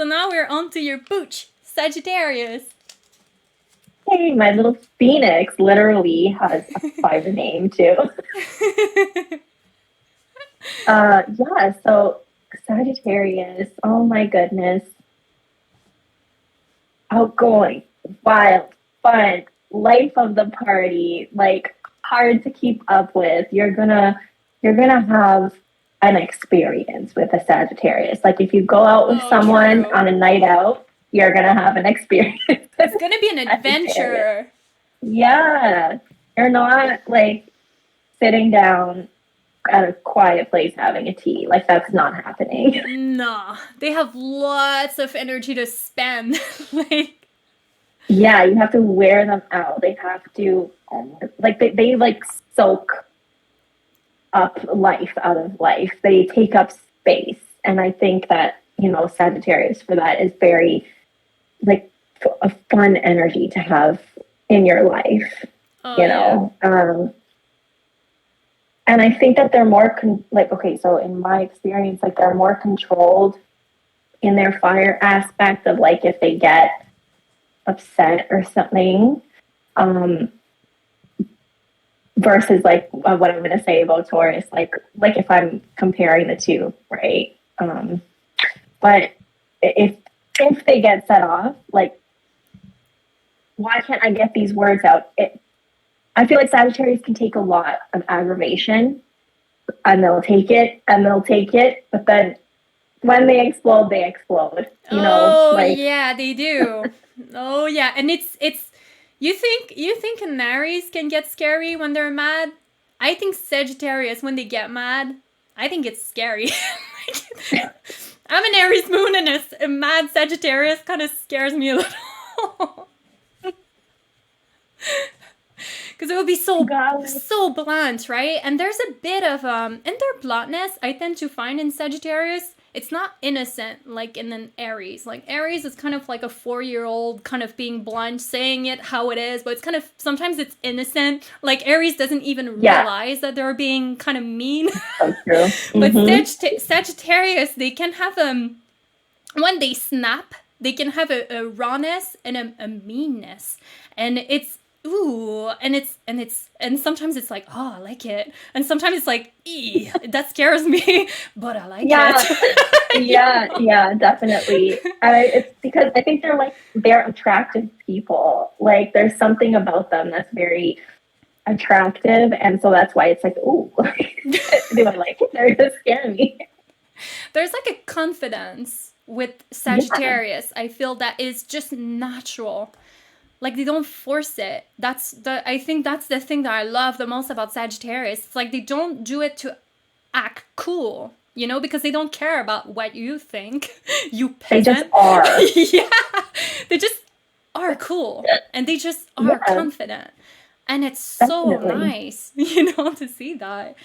So now we're on to your pooch, Sagittarius. Hey, my little phoenix literally has a fire name too. Yeah, so Sagittarius, oh my goodness. Outgoing, wild, fun, life of the party, like hard to keep up with. You're gonna have an experience with a Sagittarius. Like if you go out with someone on a night out, you're gonna have an experience. It's gonna be an adventure. Yeah. You're not like sitting down at a quiet place having a tea. Like that's not happening. Nah. They have lots of energy to spend. Like yeah, you have to wear them out. They have to like they like soak up life out of life. They take up space. And I think that, Sagittarius for that is very like a fun energy to have in your life, Yeah. And I think that they're more so in my experience, like they're more controlled in their fire aspect of like if they get upset or something, versus like what I'm going to say about Taurus, like if I'm comparing the two, right? But if they get set off, like, why can't I get these words out? I feel like Sagittarius can take a lot of aggravation, and they'll take it, but then when they explode, yeah, they do. Oh yeah, and it's you think an Aries can get scary when they're mad? I think Sagittarius, when they get mad, I think it's scary. I'm an Aries moon, and a mad Sagittarius kind of scares me a little. Because it would be so blunt, right? And there's a bit of in their bluntness I tend to find in Sagittarius. It's not innocent like in an Aries. Like Aries is kind of like a 4-year-old kind of being blunt, saying it how it is, but it's kind of sometimes it's innocent. Like Aries doesn't even realize that they're being kind of mean. So true. But Sagittarius, they can have when they snap, they can have a rawness and a meanness, and it's and sometimes it's like, oh, I like it, and sometimes it's like, that scares me, but I like it. yeah, definitely. And it's because I think they're attractive people. Like there's something about them that's very attractive, and so that's why it's like, ooh, do I like it? They're just scaring me. There's like a confidence with Sagittarius. I feel that is just natural. Like they don't force it. I think that's the thing that I love the most about Sagittarius. It's like they don't do it to act cool, because they don't care about what you think. You peasant. They just are. Yeah. They just are cool. And they just are confident. And it's so nice, to see that.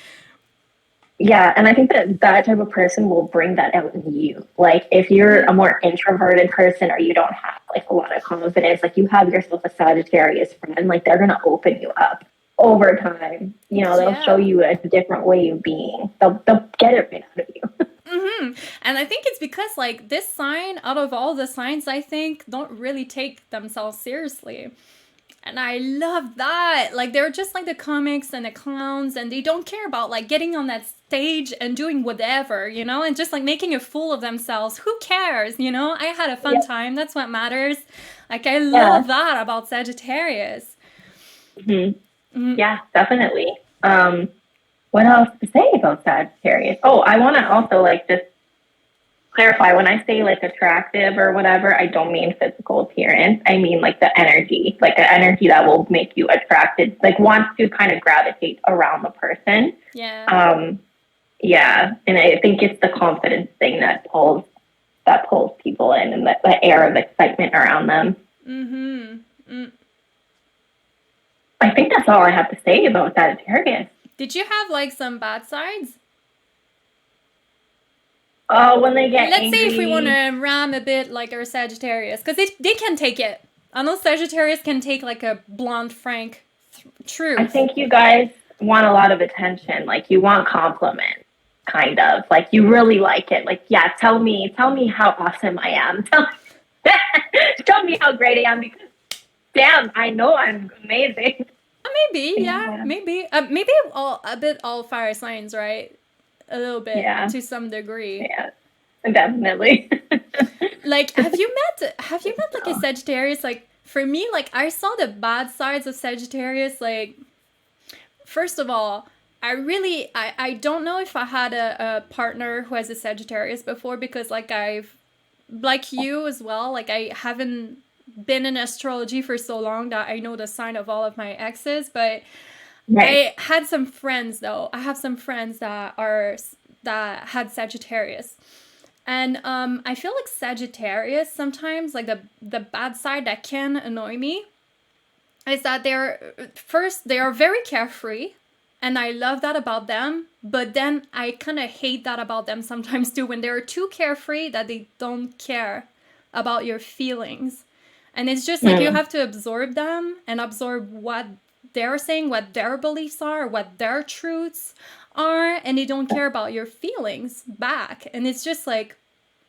Yeah, and I think that type of person will bring that out in you. Like, if you're a more introverted person or you don't have, like, a lot of confidence, like, you have yourself a Sagittarius friend, like, they're going to open you up over time. They'll show you a different way of being. They'll get it right out of you. Mm-hmm. And I think it's because, like, this sign, out of all the signs, I think, don't really take themselves seriously. And I love that. Like, they're just like the comics and the clowns, and they don't care about, like, getting on that stage and doing whatever, and just, like, making a fool of themselves. Who cares, I had a fun time. That's what matters. Like, I love that about Sagittarius. Mm-hmm. Mm-hmm. Yeah, definitely. What else to say about Sagittarius? Oh, I want to also, like, just clarify, when I say like attractive or whatever, I don't mean physical appearance. I mean like the energy that will make you attracted, like wants to kind of gravitate around the person. Yeah. And I think it's the confidence thing that pulls people in, and the air of excitement around them. Mm-hmm. Mm. I think that's all I have to say about Sagittarius. Did you have like some bad sides? Oh, when they get Let's angry. say if we want to ram a bit like our Sagittarius, because they can take it. I know Sagittarius can take like a blunt, frank truth. I think you guys want a lot of attention. Like, you want compliments. kind of. Like, you really like it. Like, yeah, tell me how awesome I am. Tell me how great I am, because damn, I know I'm amazing. Maybe, yeah, maybe. Maybe a bit all fire signs, right? A little bit, Yeah. to some degree. Yeah, definitely. Like, have you met like a Sagittarius? Like, for me, like, I saw the bad sides of Sagittarius. Like, first of all, I don't know if I had a partner who has a Sagittarius before, because like like you as well, like I haven't been in astrology for so long that I know the sign of all of my exes, but Right. I had some friends though. I have some friends that had Sagittarius. And I feel like Sagittarius sometimes, like the bad side that can annoy me is that they are very carefree, and I love that about them, but then I kind of hate that about them sometimes too, when they're too carefree that they don't care about your feelings. And it's just like you have to absorb them and absorb what they're saying, what their beliefs are, what their truths are, and they don't care about your feelings back. And it's just like,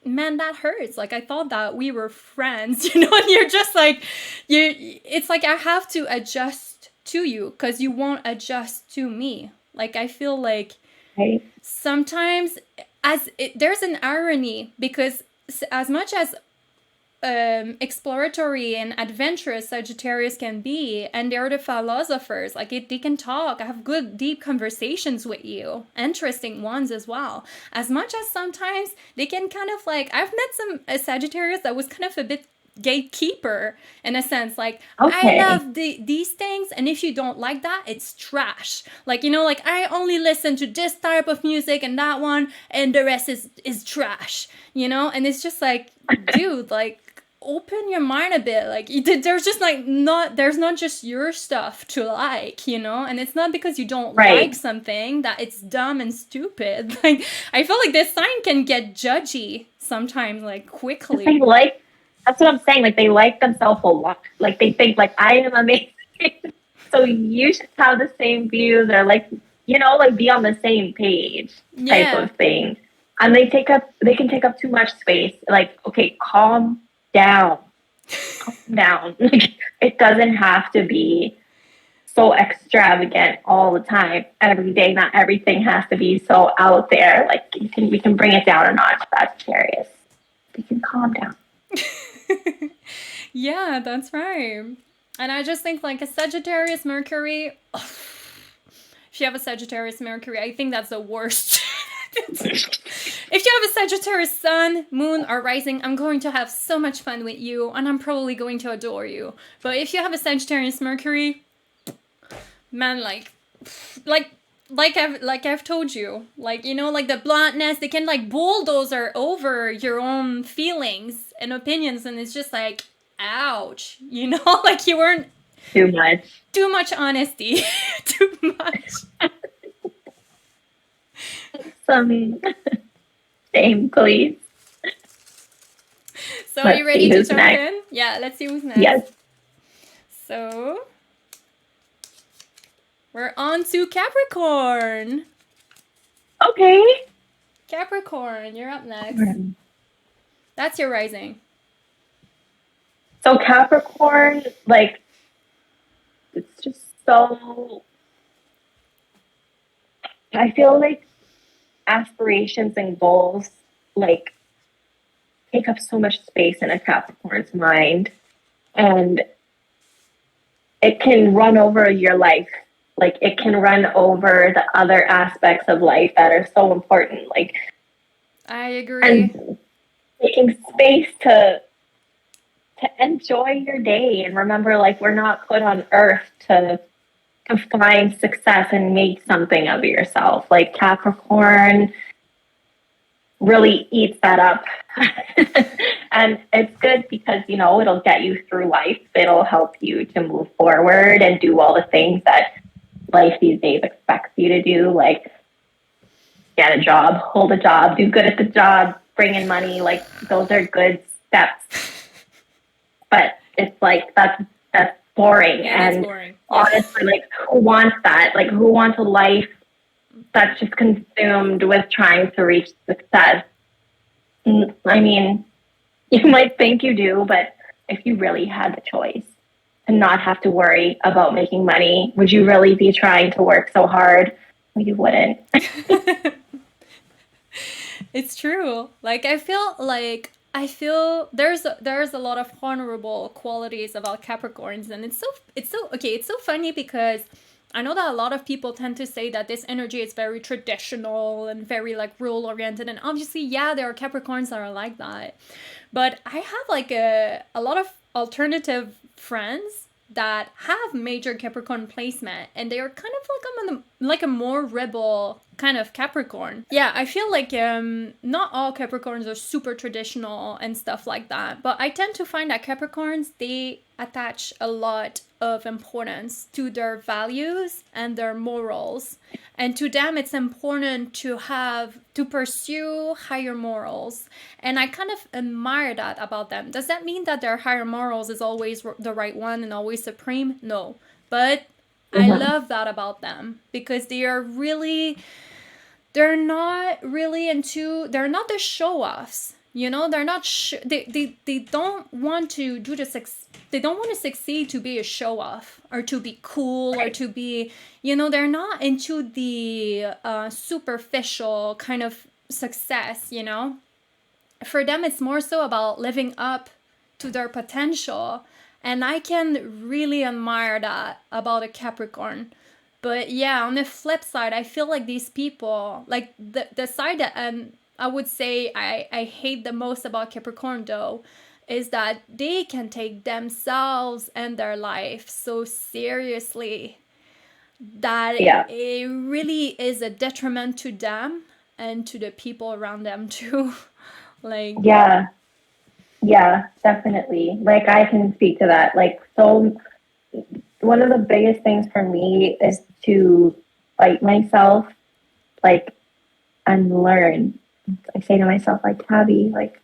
man, that hurts. Like, I thought that we were friends, and you're just like, it's like I have to adjust to you because you won't adjust to me. Like, I feel like Right. sometimes there's an irony, because as much as exploratory and adventurous Sagittarius can be, and they're the philosophers, like they can talk, have good deep conversations with you, interesting ones as well. As much as sometimes they can kind of like, I've met some Sagittarius that was kind of a bit gatekeeper in a sense, like, Okay. I love these things, and if you don't like that, it's trash. Like, like, I only listen to this type of music and that one, and the rest is trash, and it's just like, dude, like, open your mind a bit. Like, there's just like there's not just your stuff to like, and it's not because you don't like something that it's dumb and stupid. Like, I feel like this sign can get judgy sometimes, like, quickly. That's what I'm saying. Like, they like themselves a lot. Like, they think like, I am amazing, so you should have the same views, or like, like, be on the same page type of thing. And they can take up too much space. Like, okay, calm down. Like, it doesn't have to be so extravagant all the time, every day. Not everything has to be so out there. Like, we can bring it down a notch. Sagittarius, we can calm down. Yeah, that's right. And I just think, like, a Sagittarius Mercury, if you have a Sagittarius Mercury, I think that's the worst. If you have a Sagittarius Sun, Moon, or Rising, I'm going to have so much fun with you, and I'm probably going to adore you. But if you have a Sagittarius Mercury, man, like I've told you, like, like the bluntness, they can like bulldozer over your own feelings and opinions, and it's just like, ouch, like, you weren't too much honesty, too much. Same, please. So, are you ready to jump in? Yeah, let's see who's next. Yes. So, we're on to Capricorn. Okay. Capricorn, you're up next. That's your rising. So Capricorn, like, it's just so, I feel like aspirations and goals, like, take up so much space in a Capricorn's mind, and it can run over your life. Like, it can run over the other aspects of life that are so important. Like, I agree. And taking space to enjoy your day, and remember, like, we're not put on earth to find success and make something of yourself. Like, Capricorn really eats that up. And it's good because, it'll get you through life. It'll help you to move forward and do all the things that life these days expects you to do, like get a job, hold a job, do good at the job, bring in money. Like, those are good steps. But it's like, that's boring. Yeah, and boring. Honestly, like, who wants that? Like, who wants a life that's just consumed with trying to reach success. I mean, you might think you do, but if you really had the choice to not have to worry about making money, would you really be trying to work so hard? You wouldn't. It's true. Like I feel there's a lot of honorable qualities about Capricorns, and it's so funny because I know that a lot of people tend to say that this energy is very traditional and very like rule oriented, and obviously yeah, there are Capricorns that are like that. But I have like a lot of alternative friends that have major Capricorn placement, and they are kind of like a more rebel kind of Capricorn. Yeah, I feel like not all Capricorns are super traditional and stuff like that, but I tend to find that Capricorns, they attach a lot of importance to their values and their morals. And to them, it's important to pursue higher morals. And I kind of admire that about them. Does that mean that their higher morals is always the right one and always supreme? No. But I love that about them because they're not the show-offs. You know, they're not, they don't want to do they don't want to succeed to be a show-off or to be cool or to be, they're not into the superficial kind of success, For them, it's more so about living up to their potential. And I can really admire that about a Capricorn. But yeah, on the flip side, I feel like these people, like the side that I would say I hate the most about Capricorn though, is that they can take themselves and their life so seriously that it really is a detriment to them and to the people around them too. Like yeah, definitely. Like I can speak to that. Like so one of the biggest things for me is to fight myself, like, and learn. I say to myself, like, Tabby, like,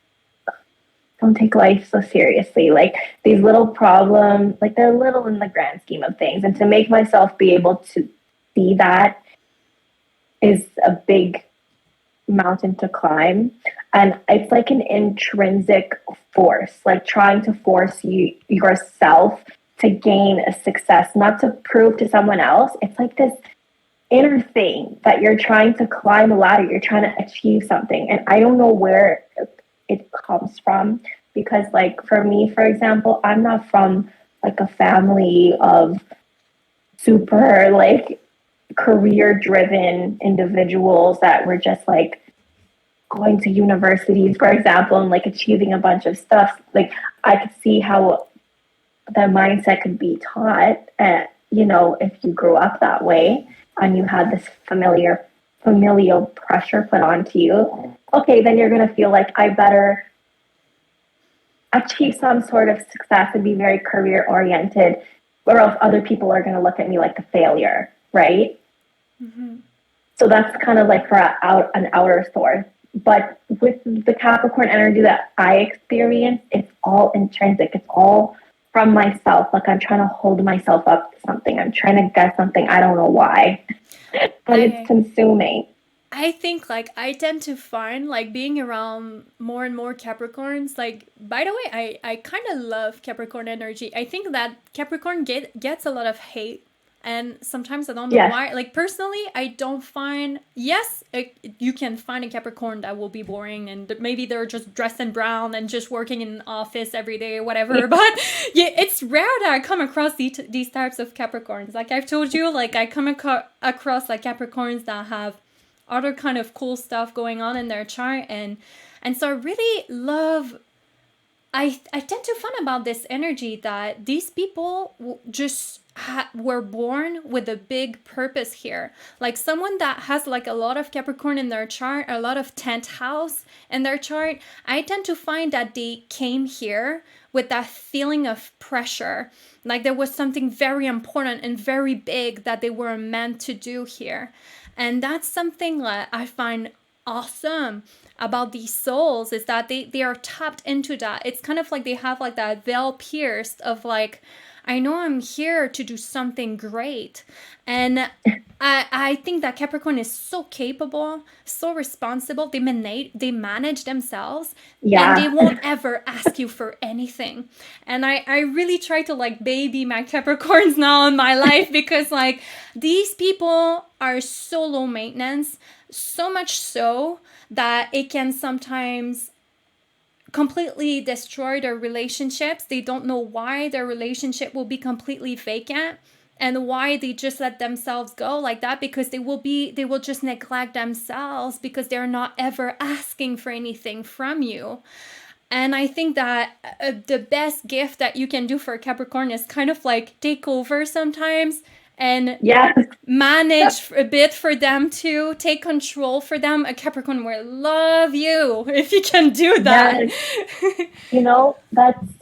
don't take life so seriously. Like these little problems, like they're little in the grand scheme of things. And to make myself be able to see that is a big mountain to climb. And it's like an intrinsic force, like trying to force yourself to gain a success, not to prove to someone else. It's like this inner thing that you're trying to climb a ladder, you're trying to achieve something. And I don't know where it comes from, because like for me, for example, I'm not from like a family of super like career driven individuals that were just like going to universities, for example, and like achieving a bunch of stuff. Like I could see how the mindset could be taught, if you grew up that way and you had this familial pressure put onto you. Okay, then you're going to feel like I better achieve some sort of success and be very career oriented, or else other people are going to look at me like a failure, right? Mm-hmm. So that's kind of like for an outer source. But with the Capricorn energy that I experience, it's all intrinsic. It's all from myself. Like I'm trying to hold myself up to something. I'm trying to get something. I don't know why, but it's consuming. I think like I tend to find like being around more and more Capricorns. Like, by the way, I kind of love Capricorn energy. I think that Capricorn gets a lot of hate. And sometimes I don't know why. Like, personally, I don't find... Yes, you can find a Capricorn that will be boring. And maybe they're just dressed in brown and just working in an office every day or whatever. Yeah. But yeah, it's rare that I come across these types of Capricorns. Like I've told you, like I come across like Capricorns that have other kind of cool stuff going on in their chart. And so I really love... I tend to find about this energy that these people just... were born with a big purpose here. Like someone that has like a lot of Capricorn in their chart, a lot of 10th house in their chart, I tend to find that they came here with that feeling of pressure. Like there was something very important and very big that they were meant to do here. And that's something that I find awesome about these souls, is that they are tapped into that. It's kind of like they have like that veil pierced of like, I know I'm here to do something great. And I think that Capricorn is so capable, so responsible. They manage themselves, and they Yeah. won't ever ask you for anything. And I really try to like baby my Capricorns now in my life, because like these people are so low maintenance, so much so that it can sometimes completely destroy their relationships. They don't know why their relationship will be completely vacant, and why they just let themselves go like that, because they will just neglect themselves because they're not ever asking for anything from you. And I think that the best gift that you can do for a Capricorn is kind of like take over sometimes, and Yes. manage a bit for them to take control for them. A Capricorn will love you if you can do that. Yes. You know,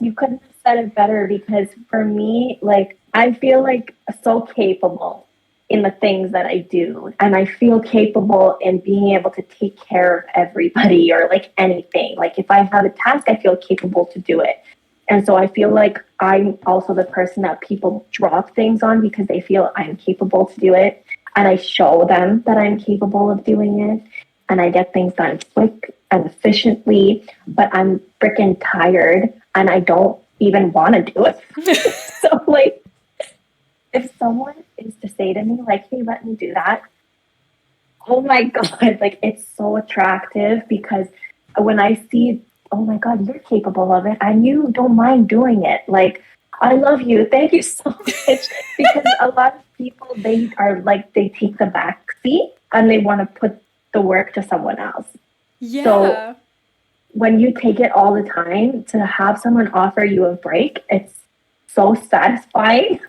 you couldn't have said it better, because for me, like, I feel like so capable in the things that I do. And I feel capable in being able to take care of everybody, or like anything. Like if I have a task, I feel capable to do it. And so I feel like I'm also the person that people drop things on because they feel I'm capable to do it. And I show them that I'm capable of doing it. And I get things done quick and efficiently, but I'm freaking tired and I don't even want to do it. So like, if someone is to say to me like, hey, let me do that, oh my God, like it's so attractive, because when I see, oh my God, you're capable of it and you don't mind doing it, like, I love you, thank you so much. Because a lot of people, they are like, they take the back seat and they want to put the work to someone else. Yeah. So when you take it all the time, to have someone offer you a break, it's so satisfying.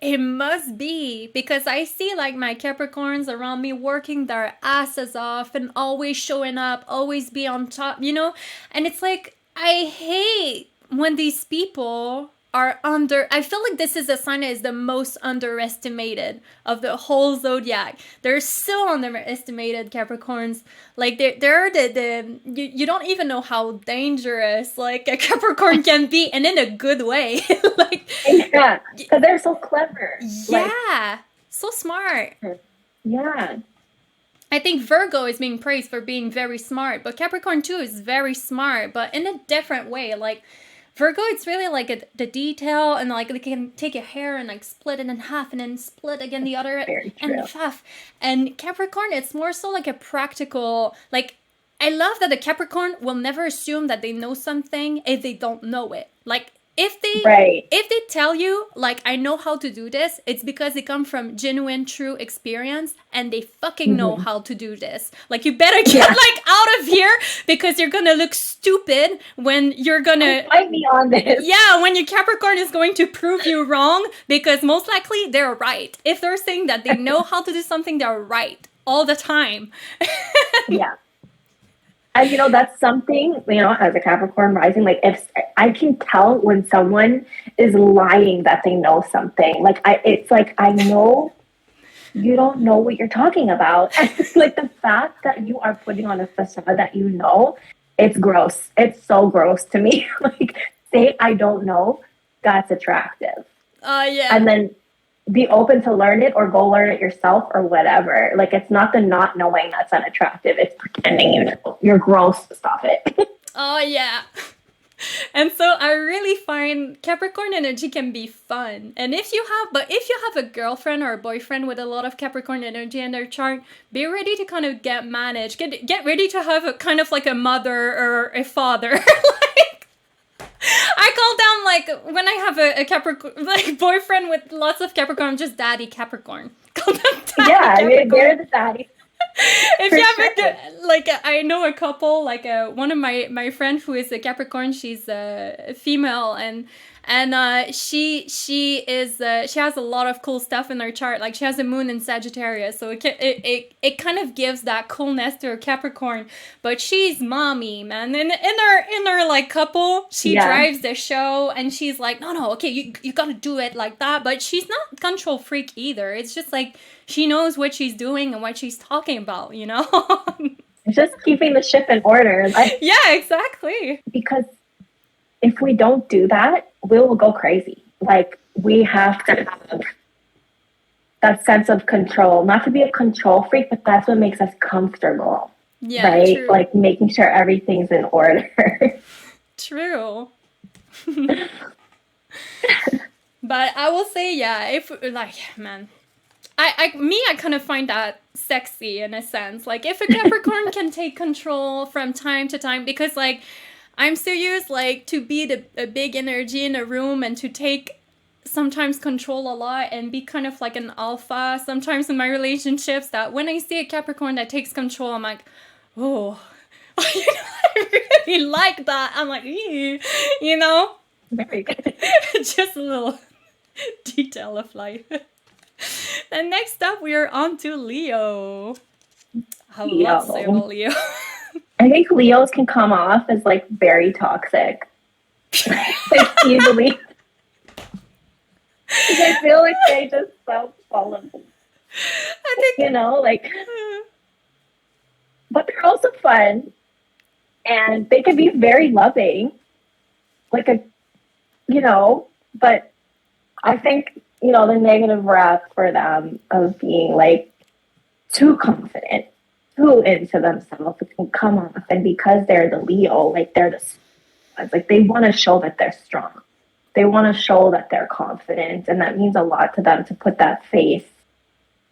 It must be, because I see like my Capricorns around me working their asses off and always showing up, always be on top, And it's like, I hate when these people are I feel like this is a sign that is the most underestimated of the whole zodiac. They're so underestimated, Capricorns. Like they're you don't even know how dangerous like a Capricorn can be, and in a good way. Like, yeah, because they're so clever. Yeah, so smart. Yeah. I think Virgo is being praised for being very smart, but Capricorn too is very smart, but in a different way. Like Virgo, it's really like the detail, and like they can take a hair and like split it in half and then split again the other and half. And Capricorn, it's more so like a practical, like, I love that the Capricorn will never assume that they know something if they don't know it. Like if they tell you like, I know how to do this, it's because they come from genuine, true experience, and they fucking know how to do this. Like you better get like out of here, because you're gonna look stupid when you're gonna fight me on this. Yeah, when your Capricorn is going to prove you wrong, because most likely they're right. If they're saying that they know how to do something, they're right all the time. Yeah. And that's something, as a Capricorn rising, like if I can tell when someone is lying that they know something, like it's like, I know you don't know what you're talking about. And like the fact that you are putting on a facade that it's gross. It's so gross to me. Like, say I don't know, that's attractive. Yeah. And then be open to learn it, or go learn it yourself, or whatever. Like, it's not the not knowing that's unattractive. It's pretending you know. You're gross. Stop it. Oh, yeah. And so I really find Capricorn energy can be fun. And if you have a girlfriend or a boyfriend with a lot of Capricorn energy in their chart, be ready to kind of get managed. Get ready to have a kind of like a mother or a father. Like, I call them, like, when I have a Capricorn, like, boyfriend with lots of Capricorn, I'm just daddy Capricorn. Call them daddy Capricorn. They're the daddy. If you have like, I know a couple, like one of my friend who is a Capricorn, she's a female, and she has a lot of cool stuff in her chart. Like she has a moon in Sagittarius, so it kind of gives that coolness to her Capricorn. But she's mommy, man. In her like couple, she drives the show, and she's like, no, okay, you gotta do it like that. But she's not control freak either. It's just like she knows what she's doing and what she's talking about, Just keeping the ship in order. Yeah, exactly. Because if we don't do that, we'll go crazy. like we have to have that sense of control, not to be a control freak, but that's what makes us comfortable. Yeah, right? true. Like making sure everything's in order. True. But I will say, yeah, if like, man, I kind of find that sexy in a sense. Like, if a Capricorn can take control from time to time, because like, I'm so used like to be a big energy in a room and to take sometimes control a lot and be kind of like an alpha sometimes in my relationships, that when I see a Capricorn that takes control, I'm like, oh, I really like that. I'm like, ew, you know? Very good. Just a little detail of life. And next up, we are on to Leo. I have a lot to say about Leo. I think Leos can come off as like very toxic. Like easily. I feel like they just so full of, I think, you know, like, but they're also fun and they can be very loving, like a, you know, but I think, you know, the negative rap for them of being like too confident, too into themselves, it can come off. And because they're the Leo, like they're it's like they want to show that they're strong. They want to show that they're confident, and that means a lot to them to put that face,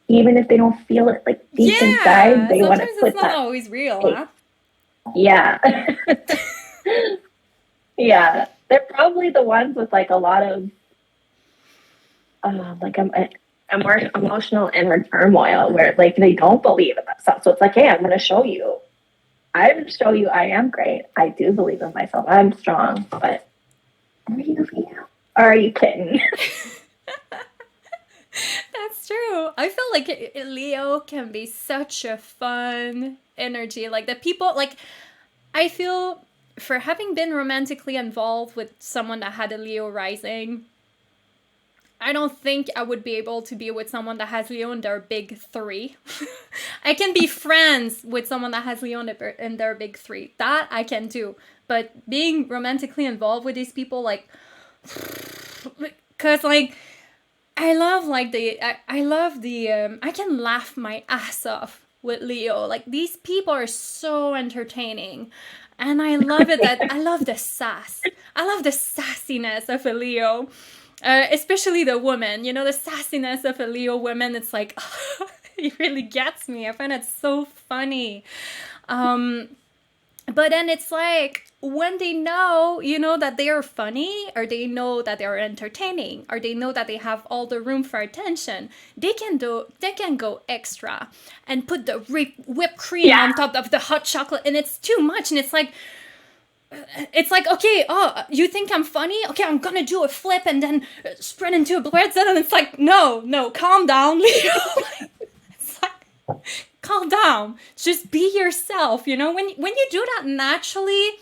even if they don't feel it like deep inside. They want to put it's not always real, face. huh? Yeah. Yeah, they're probably the ones with like a lot of like a more emotional inner turmoil where like they don't believe in themselves. So it's like, hey, I'm going to show you. I'm going to show you I am great. I do believe in myself. I'm strong, but are you Leo? Or are you kidding? That's true. I feel like Leo can be such a fun energy. Like the people, like I feel for having been romantically involved with someone that had a Leo rising, I don't think I would be able to be with someone that has Leo in their big three. I can be friends with someone that has Leo in their big three. That I can do. But being romantically involved with these people, like, because like, I love I can laugh my ass off with Leo. Like, these people are so entertaining. And I love it that I love the sass. I love the sassiness of a Leo. Especially the woman, you know, the sassiness of a Leo woman. It's like, it really gets me. I find it so funny. But then it's like, when they know, you know, that they are funny, or they know that they are entertaining, or they know that they have all the room for attention, they can go extra and put the whipped cream on top of the hot chocolate, and it's too much, and it's like, okay, oh, you think I'm funny? Okay, I'm gonna do a flip and then spread into a pretzel, and it's like, no, calm down, Leo. It's like, calm down. Just be yourself, you know? When you do that naturally,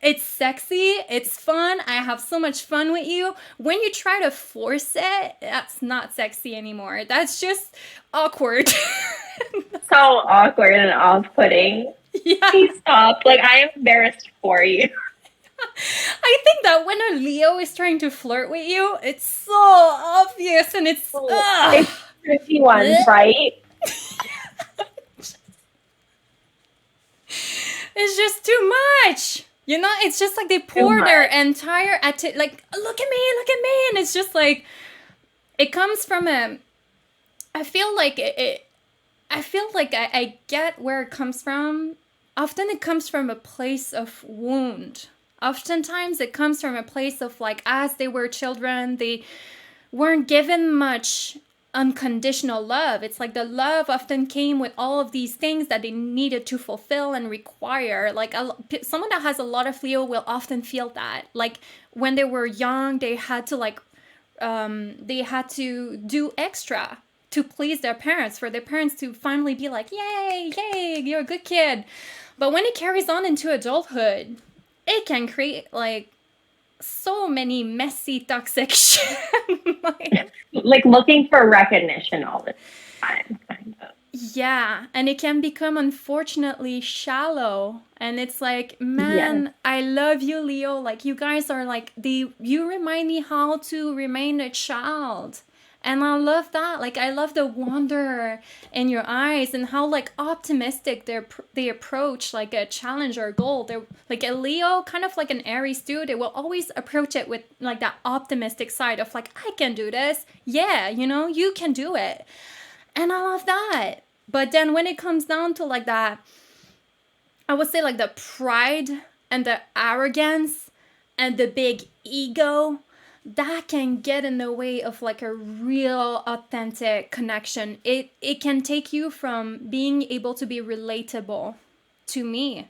it's sexy, it's fun, I have so much fun with you. When you try to force it, that's not sexy anymore. That's just awkward. So awkward and off-putting. Yeah. Please stop. Like, I am embarrassed for you. I think that when a Leo is trying to flirt with you, it's so obvious, and it's pretty ones, right? It's just too much. You know, it's just like they pour their entire like, look at me, and it's just like, it comes from I feel like I get where it comes from. Often it comes from a place of wound. Oftentimes it comes from a place of like, as they were children, they weren't given much unconditional love. It's like the love often came with all of these things that they needed to fulfill and require. Like someone that has a lot of Leo will often feel that. Like when they were young, they had to do extra to please their parents, for their parents to finally be like, yay, you're a good kid. But when it carries on into adulthood, it can create like so many messy, toxic shit. Like looking for recognition all the time, kind of. Yeah, and it can become unfortunately shallow. And it's like, Yes. man, I love you, Leo. Like, you guys are like you remind me how to remain a child. And I love that. Like, I love the wonder in your eyes and how like optimistic they approach like a challenge or a goal. They're like a Leo, kind of like an Aries dude. They will always approach it with like that optimistic side of like, I can do this. Yeah, you can do it. And I love that. But then when it comes down to like that, I would say like the pride and the arrogance and the big ego, that can get in the way of like a real authentic connection. It can take you from being able to be relatable to me.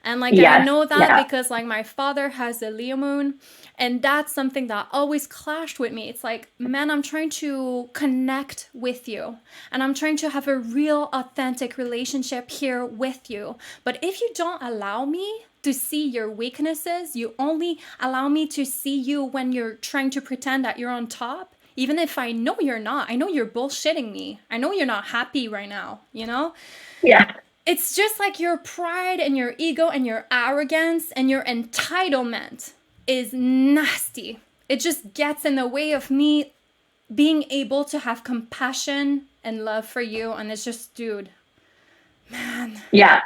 And like I Yes. know that Yeah. because like my father has a Leo moon, and that's something that always clashed with me. It's like, man, I'm trying to connect with you and I'm trying to have a real authentic relationship here with you. But if you don't allow me to see your weaknesses, you only allow me to see you when you're trying to pretend that you're on top. Even if I know you're not, I know you're bullshitting me. I know you're not happy right now. Yeah. It's just like your pride and your ego and your arrogance and your entitlement is nasty. It just gets in the way of me being able to have compassion and love for you. And it's just, dude, man. Yeah.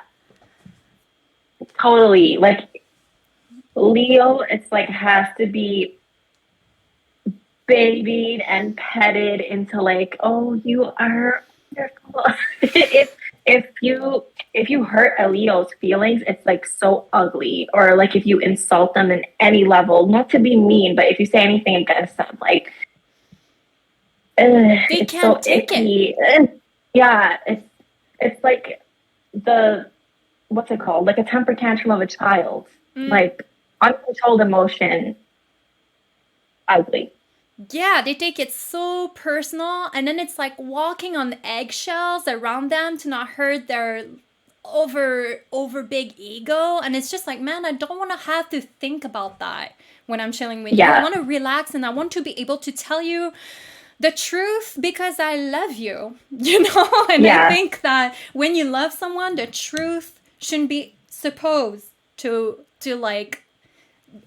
Totally. Like Leo, it's like has to be babied and petted into like, oh, you are wonderful. If you hurt a Leo's feelings, it's like so ugly. Or like if you insult them in any level, not to be mean, but if you say anything against them, like They it's so can't take it. icky. Yeah, it's like the what's it called? Like a temper tantrum of a child. Like uncontrolled emotion, ugly. Yeah, they take it so personal, and then it's like walking on eggshells around them to not hurt their over big ego. And it's just like, man, I don't want to have to think about that when I'm chilling with you. I Yeah, want to relax and I want to be able to tell you the truth because I love you, And I yeah, think that when you love someone, the truth shouldn't be supposed to like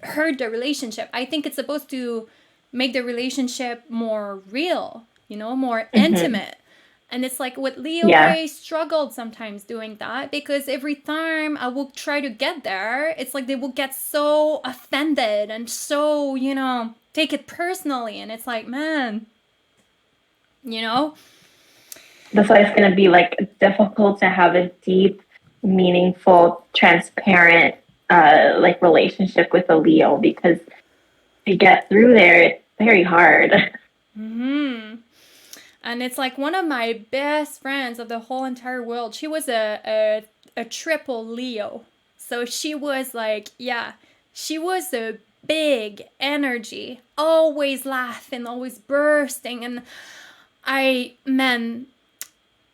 hurt the relationship. I think it's supposed to make the relationship more real, more hmm, intimate. And it's like with Leo, yeah. I struggled sometimes doing that because every time I will try to get there, it's like they will get so offended and so, take it personally. And it's like, man, you know? That's why it's gonna be like difficult to have a deep, meaningful, transparent, like relationship with a Leo because to get through there, it's very hard. Hmm. And it's like one of my best friends of the whole entire world. She was a triple Leo. So she was like, yeah, she was a big energy, always laughing, always bursting. And man,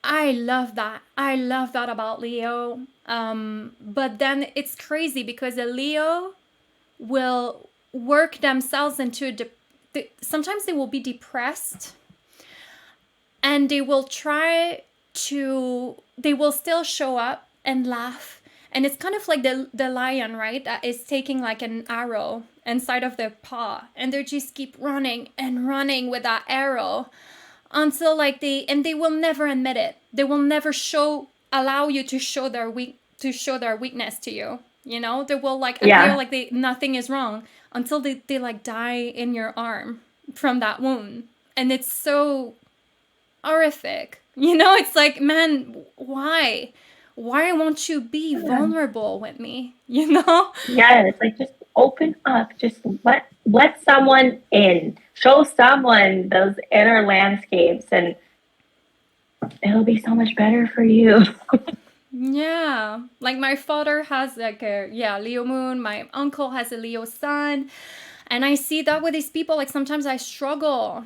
I love that. I love that about Leo. But then it's crazy because a Leo will work themselves into sometimes they will be depressed and they will still show up and laugh. And it's kind of like the lion, right, that is taking like an arrow inside of their paw, and they just keep running and running with that arrow until like they will never admit it. They will never allow you to show their weakness to you. They will like appear Yeah, like nothing is wrong until they like die in your arm from that wound. And it's so horrific. It's like, man, why? Why won't you be vulnerable with me? yeah. It's like just open up, just let someone in, show someone those inner landscapes, and it'll be so much better for you. Yeah. Like my father has like a Leo moon, my uncle has a Leo sun. And I see that with these people, like sometimes I struggle,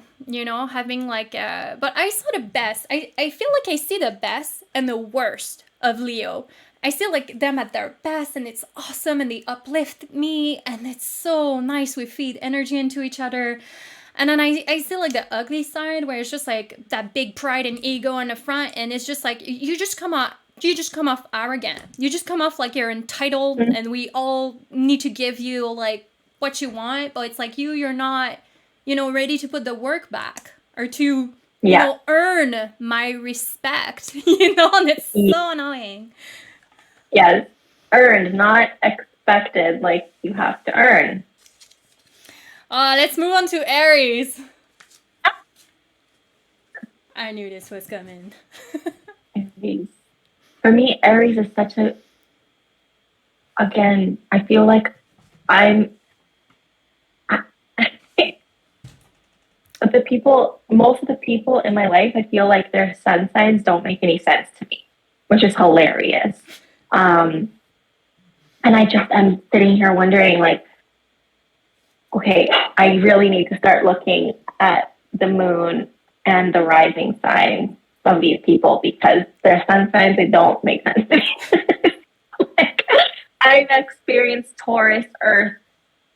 having like but I saw the best. I feel like I see the best and the worst of Leo. I see like them at their best and it's awesome and they uplift me and it's so nice. We feed energy into each other. And then I see like the ugly side where it's just like that big pride and ego in the front, and it's just like you just come off arrogant. You just come off like you're entitled, Mm-hmm. and we all need to give you like what you want, but it's like you're not, ready to put the work back or to, Yeah. earn my respect, and it's so annoying. Yes. Earned, not expected. Like you have to earn. Let's move on to Aries. I knew this was coming. Aries. For me, Aries is such a, again, I feel like most of the people in my life, I feel like their sun signs don't make any sense to me, which is hilarious. And I'm sitting here wondering, like, okay, I really need to start looking at the moon and the rising signs of these people because their sun signs, they don't make sense to me. Like, I've experienced Taurus Earth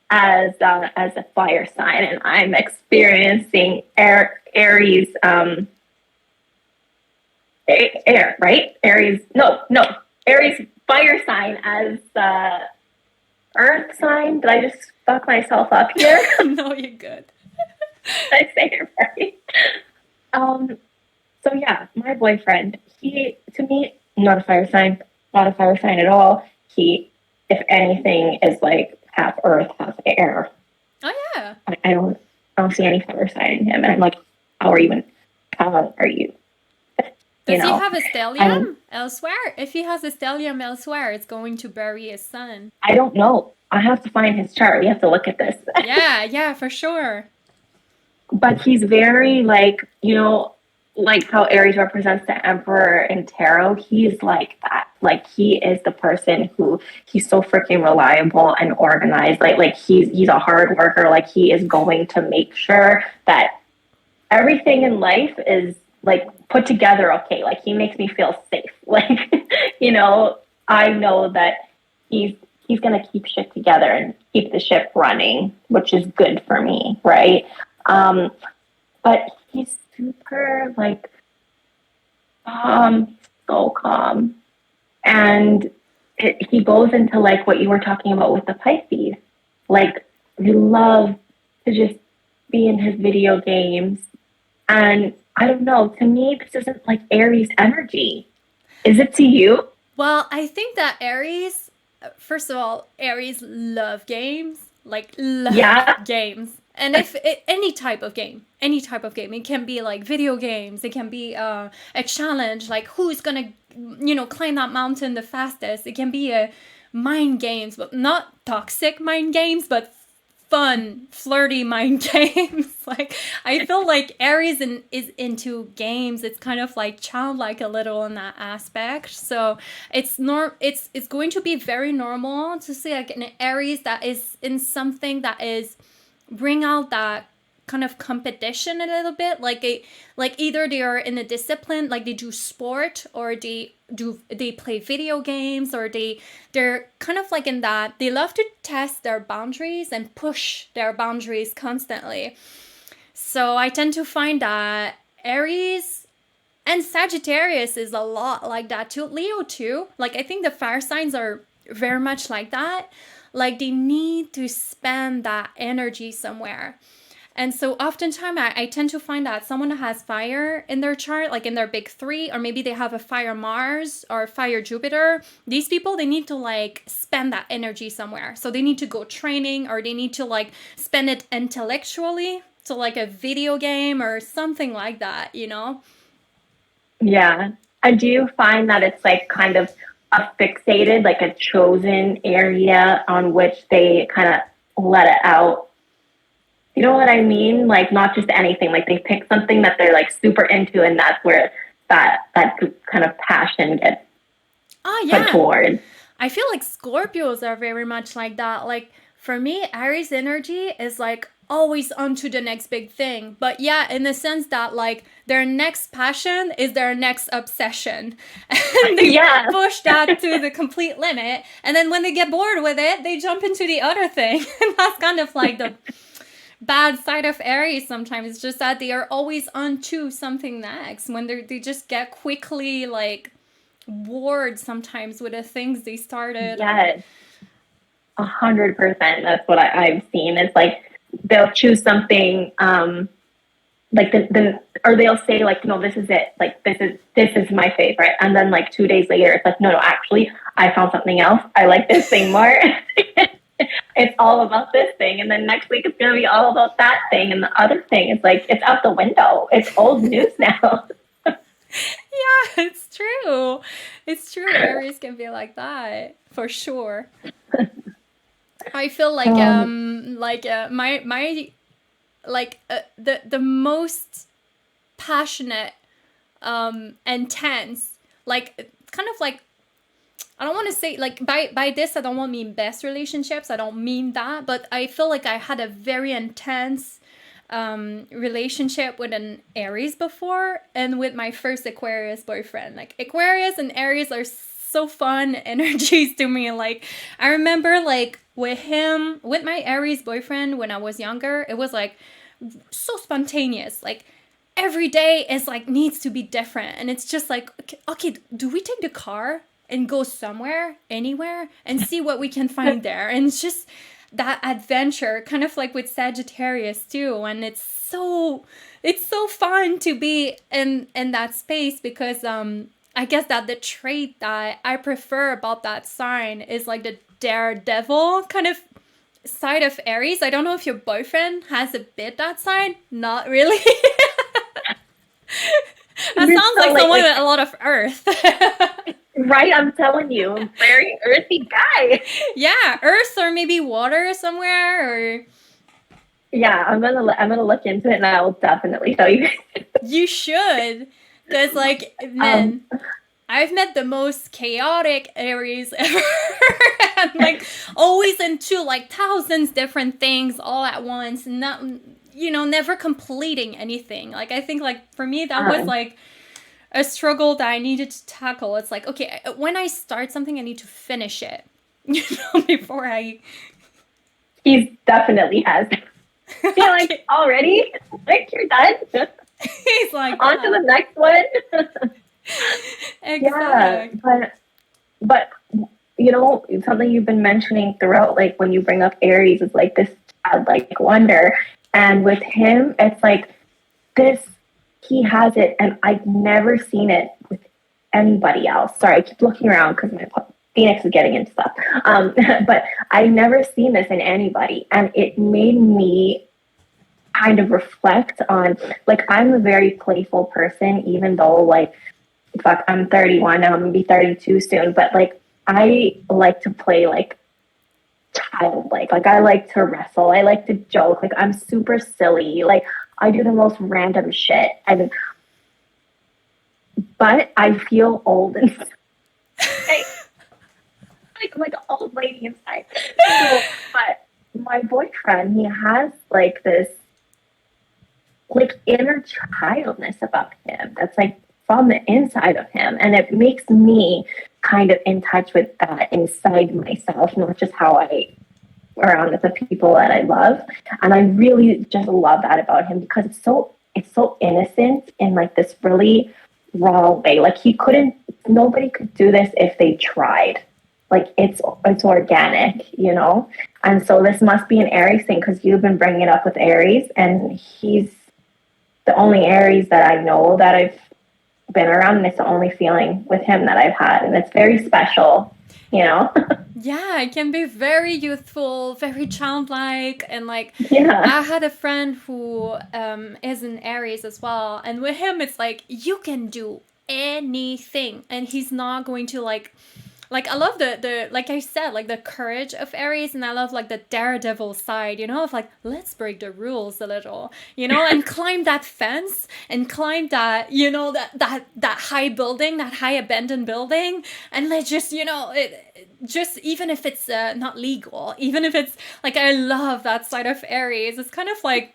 as a fire sign, and I'm experiencing Aries air, right? Aries fire sign as Earth sign. Did I just fuck myself up here? No, you're good. Did I say it right? So yeah, my boyfriend, he, to me, not a fire sign at all. He, if anything, is like half earth, half air. Oh yeah. I don't see any fire sign in him. And I'm like, how are you? Does he have a stellium elsewhere? If he has a stellium elsewhere, it's going to bury his sun. I don't know. I have to find his chart. We have to look at this. Yeah, for sure. But he's very like, like how Aries represents the Emperor in tarot. He's like that. Like he is the person who he's so freaking reliable and organized. Like he's a hard worker. Like he is going to make sure that everything in life is like put together. Okay. Like he makes me feel safe. Like, I know that he's going to keep shit together and keep the ship running, which is good for me. Right. But he's super like so calm, and he goes into like what you were talking about with the Pisces. Like we love to just be in his video games, and I don't know. To me, this isn't like Aries energy. Is it to you? Well, I think that Aries, first of all, Aries love games, like love games. And if any type of game, it can be like video games, it can be a challenge, like who's gonna, climb that mountain the fastest. It can be a mind games, but not toxic mind games, but fun, flirty mind games. Like I feel like Aries is into games. It's kind of like childlike a little in that aspect. So it's going to be very normal to see like an Aries that is in something that is bring out that kind of competition a little bit, like either they are in a discipline, like they do sport, or they play video games, or they're kind of like in that they love to test their boundaries and push their boundaries constantly. So I tend to find that Aries and Sagittarius is a lot like that too. Leo too. Like I think the fire signs are very much like that. Like they need to spend that energy somewhere. And so oftentimes I tend to find that someone that has fire in their chart, like in their big three, or maybe they have a fire Mars or fire Jupiter, these people, they need to like spend that energy somewhere. So they need to go training, or they need to like spend it intellectually to like a video game or something like that, Yeah. I do find that it's like kind of a fixated, like a chosen area on which they kind of let it out. You know what I mean? Like not just anything, like they pick something that they're like super into, and that's where that kind of passion gets put towards. I feel like Scorpios are very much like that. Like for me, Aries energy is like always on to the next big thing. But yeah, in the sense that like their next passion is their next obsession. And they push that to the complete limit. And then when they get bored with it, they jump into the other thing. And that's kind of like the bad side of Aries sometimes. It's just that they are always on to something next when they just get quickly like bored sometimes with the things they started. Yes, 100%. That's what I've seen. It's like they'll choose something, like or they'll say like, no, this is it. Like this is my favorite, and then like 2 days later, it's like, no, actually, I found something else. I like this thing more. It's all about this thing, and then next week it's gonna be all about that thing, and the other thing is like it's out the window. It's old news now. Yeah, it's true. It's true. Aries can be like that for sure. I feel like my the most passionate intense, like kind of like, I don't want to say like by this I don't want mean best relationships, I don't mean that, but I feel like I had a very intense relationship with an Aries before, and with my first Aquarius boyfriend. Like Aquarius and Aries are so fun energies to me. Like I remember like with my Aries boyfriend when I was younger, it was like so spontaneous. Like every day is like needs to be different, and it's just like, okay, do we take the car and go somewhere, anywhere, and see what we can find there? And it's just that adventure, kind of like with Sagittarius too. And it's so fun to be in that space, because I guess that the trait that I prefer about that sign is like the daredevil kind of side of Aries. I don't know if your boyfriend has a bit that side. Not really. That sounds like someone with a lot of earth. Right, I'm telling you, very earthy guy. Yeah, earth or maybe water somewhere, or yeah, I'm gonna look into it, and I will definitely tell you. You should, because like man, I've met the most chaotic Aries ever. And like always into like thousands different things all at once, and not, never completing anything. Like I think like for me that was like a struggle that I needed to tackle. It's like, okay, when I start something, I need to finish it, before I. He definitely has. You're like, already? Like you're done? He's like, on to the next one. Exactly. Yeah, but something you've been mentioning throughout, like when you bring up Aries, is like this childlike wonder, and with him, it's like this. He has it, and I've never seen it with anybody else. Sorry, I keep looking around because my Phoenix is getting into stuff. But I've never seen this in anybody, and it made me kind of reflect on, like, I'm a very playful person, even though, like, fuck, I'm 31 now, I'm gonna be 32 soon, but, like, I like to play, like, childlike. Like, I like to wrestle. I like to joke. Like, I'm super silly. Like, I do the most random shit. But I feel old inside. I'm like an old lady inside. But my boyfriend, he has like this like inner childness about him that's like from the inside of him. And it makes me kind of in touch with that inside myself, not just how I around with the people that I love. And I really just love that about him, because it's so innocent in like this really raw way. Like nobody could do this if they tried. Like it's organic, And so this must be an Aries thing, because you've been bringing it up with Aries, and he's the only Aries that I know that I've been around, and it's the only feeling with him that I've had, and it's very special. Yeah, it can be very youthful, very childlike, and like I had a friend who is an Aries as well, and with him it's like you can do anything, and he's not going to like I love the like I said, like the courage of Aries, and I love like the daredevil side, of like, let's break the rules a little, and climb that fence and climb that, that high building, that high abandoned building, and let's just, just even if it's not legal, even if it's like, I love that side of Aries. It's kind of like,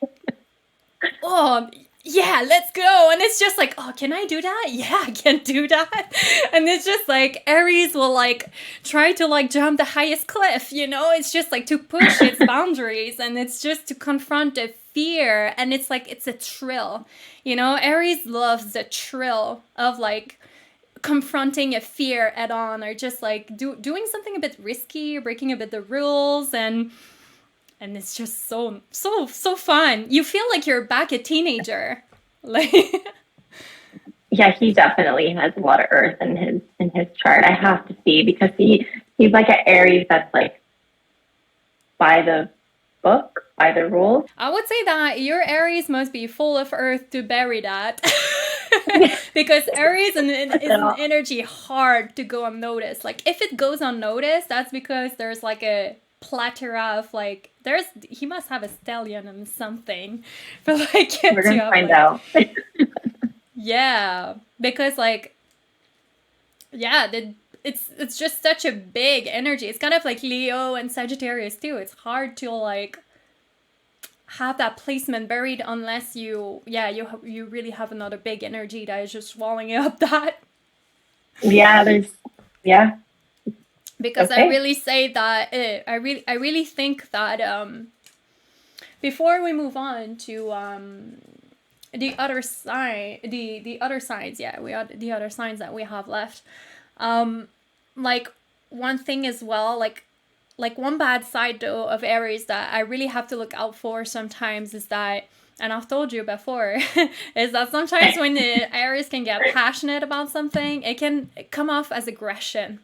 oh, yeah, let's go. And it's just like, oh, can I do that? Yeah, I can do that. And it's just like Aries will like try to like jump the highest cliff, you know? It's just like to push its boundaries, and it's just to confront the fear. And it's like, it's a thrill, you know? Aries loves the thrill of like confronting a fear head on, or just like doing something a bit risky, breaking a bit the rules, and it's just so fun. You feel like you're back a teenager. Like Yeah, he definitely has a lot of earth in his chart. I have to see, because he's like an Aries that's like by the book, by the rules. I would say that your Aries must be full of earth to bury that. Because Aries is an energy hard to go unnoticed. Like if it goes unnoticed, that's because there's like a plethora of like he must have a stallion and something. But like we're gonna find out. Yeah, because like yeah, it's just such a big energy. It's kind of like Leo and Sagittarius too. It's hard to like have that placement buried unless you really have another big energy that is just swallowing up that. Yeah. Because okay. I really say that I really think that before we move on to the other side, the other signs, the other signs that we have left, like one thing as well, like one bad side though of Aries that I really have to look out for sometimes is that, and I've told you before, is that sometimes when the Aries can get passionate about something, it can come off as aggression.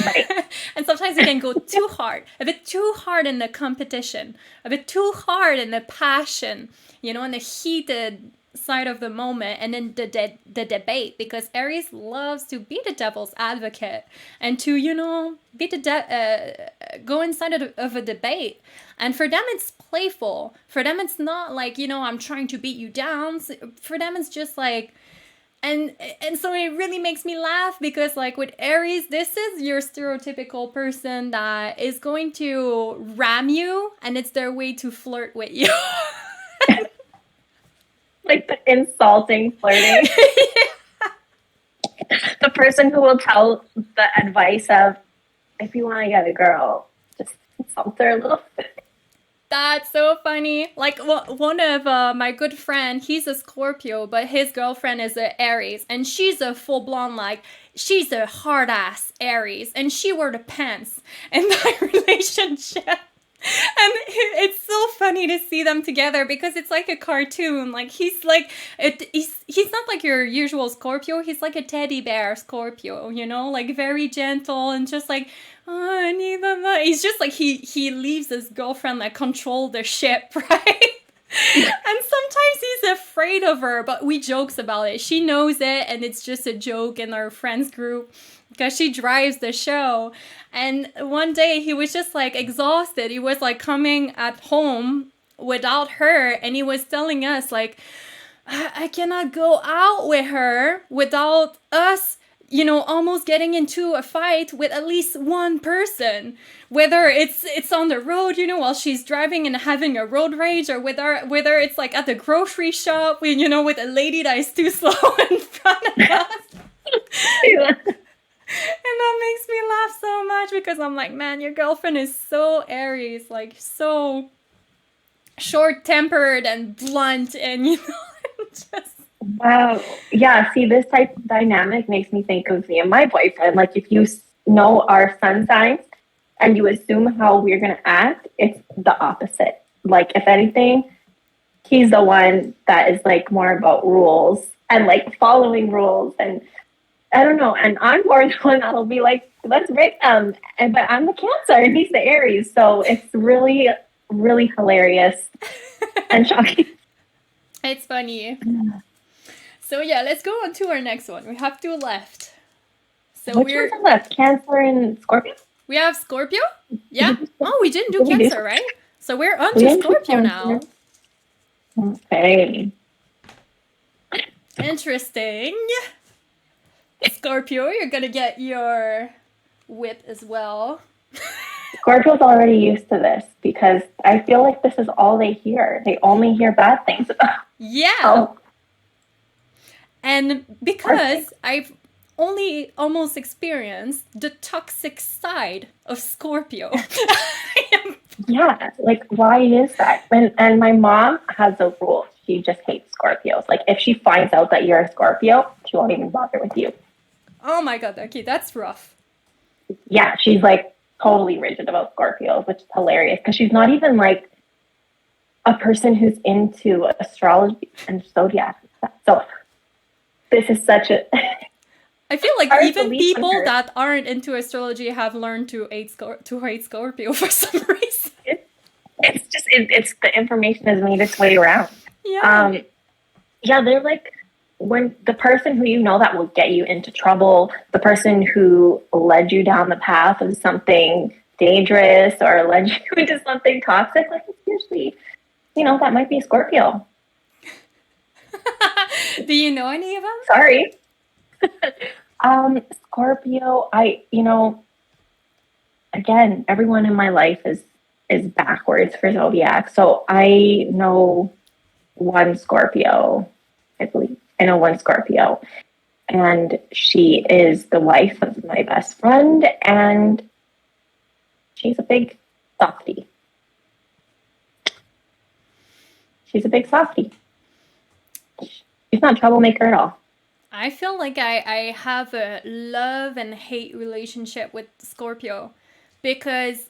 Right. And sometimes it can go too hard, a bit too hard in the competition, a bit too hard in the passion, you know, in the heated side of the moment, and then the debate, because Aries loves to be the devil's advocate and to, you know, be go inside of a debate. And for them it's playful. For them it's not like, you know, I'm trying to beat you down. For them it's just like, and so it really makes me laugh, because like with Aries, this is your stereotypical person that is going to ram you, and it's their way to flirt with you. Like the insulting flirting. Yeah. The person who will tell the advice of, if you want to get a girl, just insult her a little bit. That's so funny. Like one of my good friend, he's a Scorpio, but his girlfriend is an Aries, and she's a full blown, like, she's a hard ass Aries, and she wore the pants in that relationship. And it's so funny to see them together, because it's like a cartoon. Like he's like he's not like your usual Scorpio. He's like a teddy bear Scorpio, you know, like very gentle and just like, oh, I need them. He's just like he leaves his girlfriend like control the ship, right? And sometimes he's afraid of her, but we jokes about it. She knows it, and it's just a joke in our friends group, because she drives the show. And one day he was just like exhausted. He was like coming at home without her, and he was telling us like, I cannot go out with her without us, you know, almost getting into a fight with at least one person, whether it's on the road, you know, while she's driving and having a road rage, or whether it's like at the grocery shop, you know, with a lady that is too slow in front of us. Yeah. And that makes me laugh so much, because I'm like, man, your girlfriend is so Aries, like so short-tempered and blunt, and you know, just. Wow. Yeah, see, this type of dynamic makes me think of me and my boyfriend. Like, if you know our sun signs and you assume how we're going to act, it's the opposite. Like, if anything, he's the one that is like more about rules and like following rules, and I don't know. And I'm more the one that'll be like, let's break them. But I'm the Cancer and he's the Aries. So it's really, really hilarious and shocking. It's funny. So yeah, let's go on to our next one. We have two left. So which ones are left? Cancer and Scorpio? We have Scorpio? Yeah. Oh, we didn't do Cancer, right? So we're on to Scorpio now. Okay. Interesting. Scorpio, you're gonna get your whip as well. Scorpio's already used to this, because I feel like this is all they hear. They only hear bad things about Yeah. Oh, And because perfect. I've only almost experienced the toxic side of Scorpio. Yeah, like why is that? And my mom has a rule. She just hates Scorpios. Like if she finds out that you're a Scorpio, she won't even bother with you. Oh my god, okay, that's rough. Yeah, she's like totally rigid about Scorpios, which is hilarious because she's not even like a person who's into astrology and zodiac. So this is such a I feel like hard even belief on people her. that aren't into astrology have learned to hate Scorpio for some reason. It's just it's the information has made its way around. Yeah. Um, yeah, they're like when the person who you know that will get you into trouble, the person who led you down the path of something dangerous or led you into something toxic, like it's usually, that might be a Scorpio. Do you know any of them? Sorry. Scorpio, again, everyone in my life is backwards for zodiac. So I know one Scorpio, I believe. I know one Scorpio. And she is the wife of my best friend, and she's a big softie. She's a big softie. She's not a troublemaker at all. I feel like I have a love and hate relationship with Scorpio because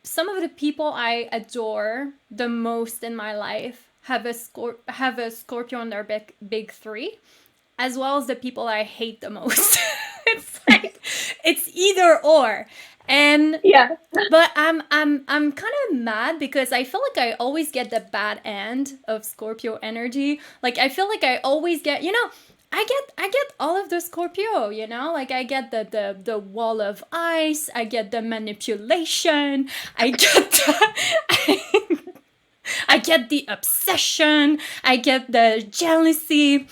some of the people I adore the most in my life have a Scorpio in their big three, as well as the people I hate the most. It's like it's either or. And Yeah. but I'm kind of mad because I feel like I always get the bad end of Scorpio energy. Like I feel like I always get, I get all of the Scorpio, like I get the wall of ice, I get the manipulation, I get I get the obsession, I get the jealousy.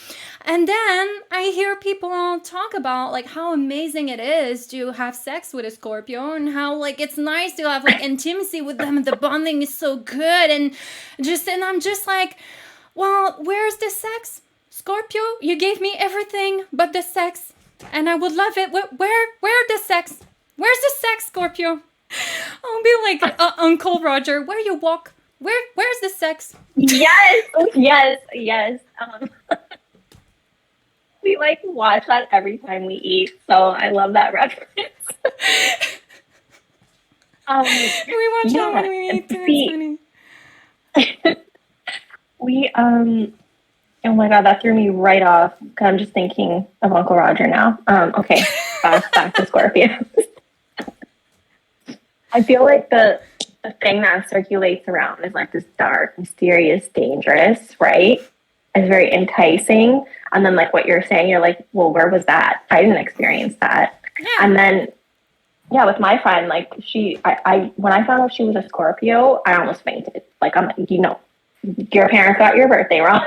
And then I hear people talk about like how amazing it is to have sex with a Scorpio and how like it's nice to have like intimacy with them and the bonding is so good and I'm just like, well, where's the sex? Scorpio, you gave me everything but the sex and I would love it. Where the sex? Where's the sex, Scorpio? I'll be like Uncle Roger, where you walk? Where's the sex? Yes, yes. We like watch that every time we eat, so I love that reference. We watch that when we eat too. It's funny. We oh my god, that threw me right off because I'm just thinking of Uncle Roger now. Okay, back to Scorpio. I feel like the thing that circulates around is like this dark, mysterious, dangerous, right? It's very enticing. And then like what you're saying, you're like, well, where was that? I didn't experience that. Yeah. And then, yeah, with my friend, like I when I found out she was a Scorpio, I almost fainted. Like, I'm like, your parents got your birthday wrong.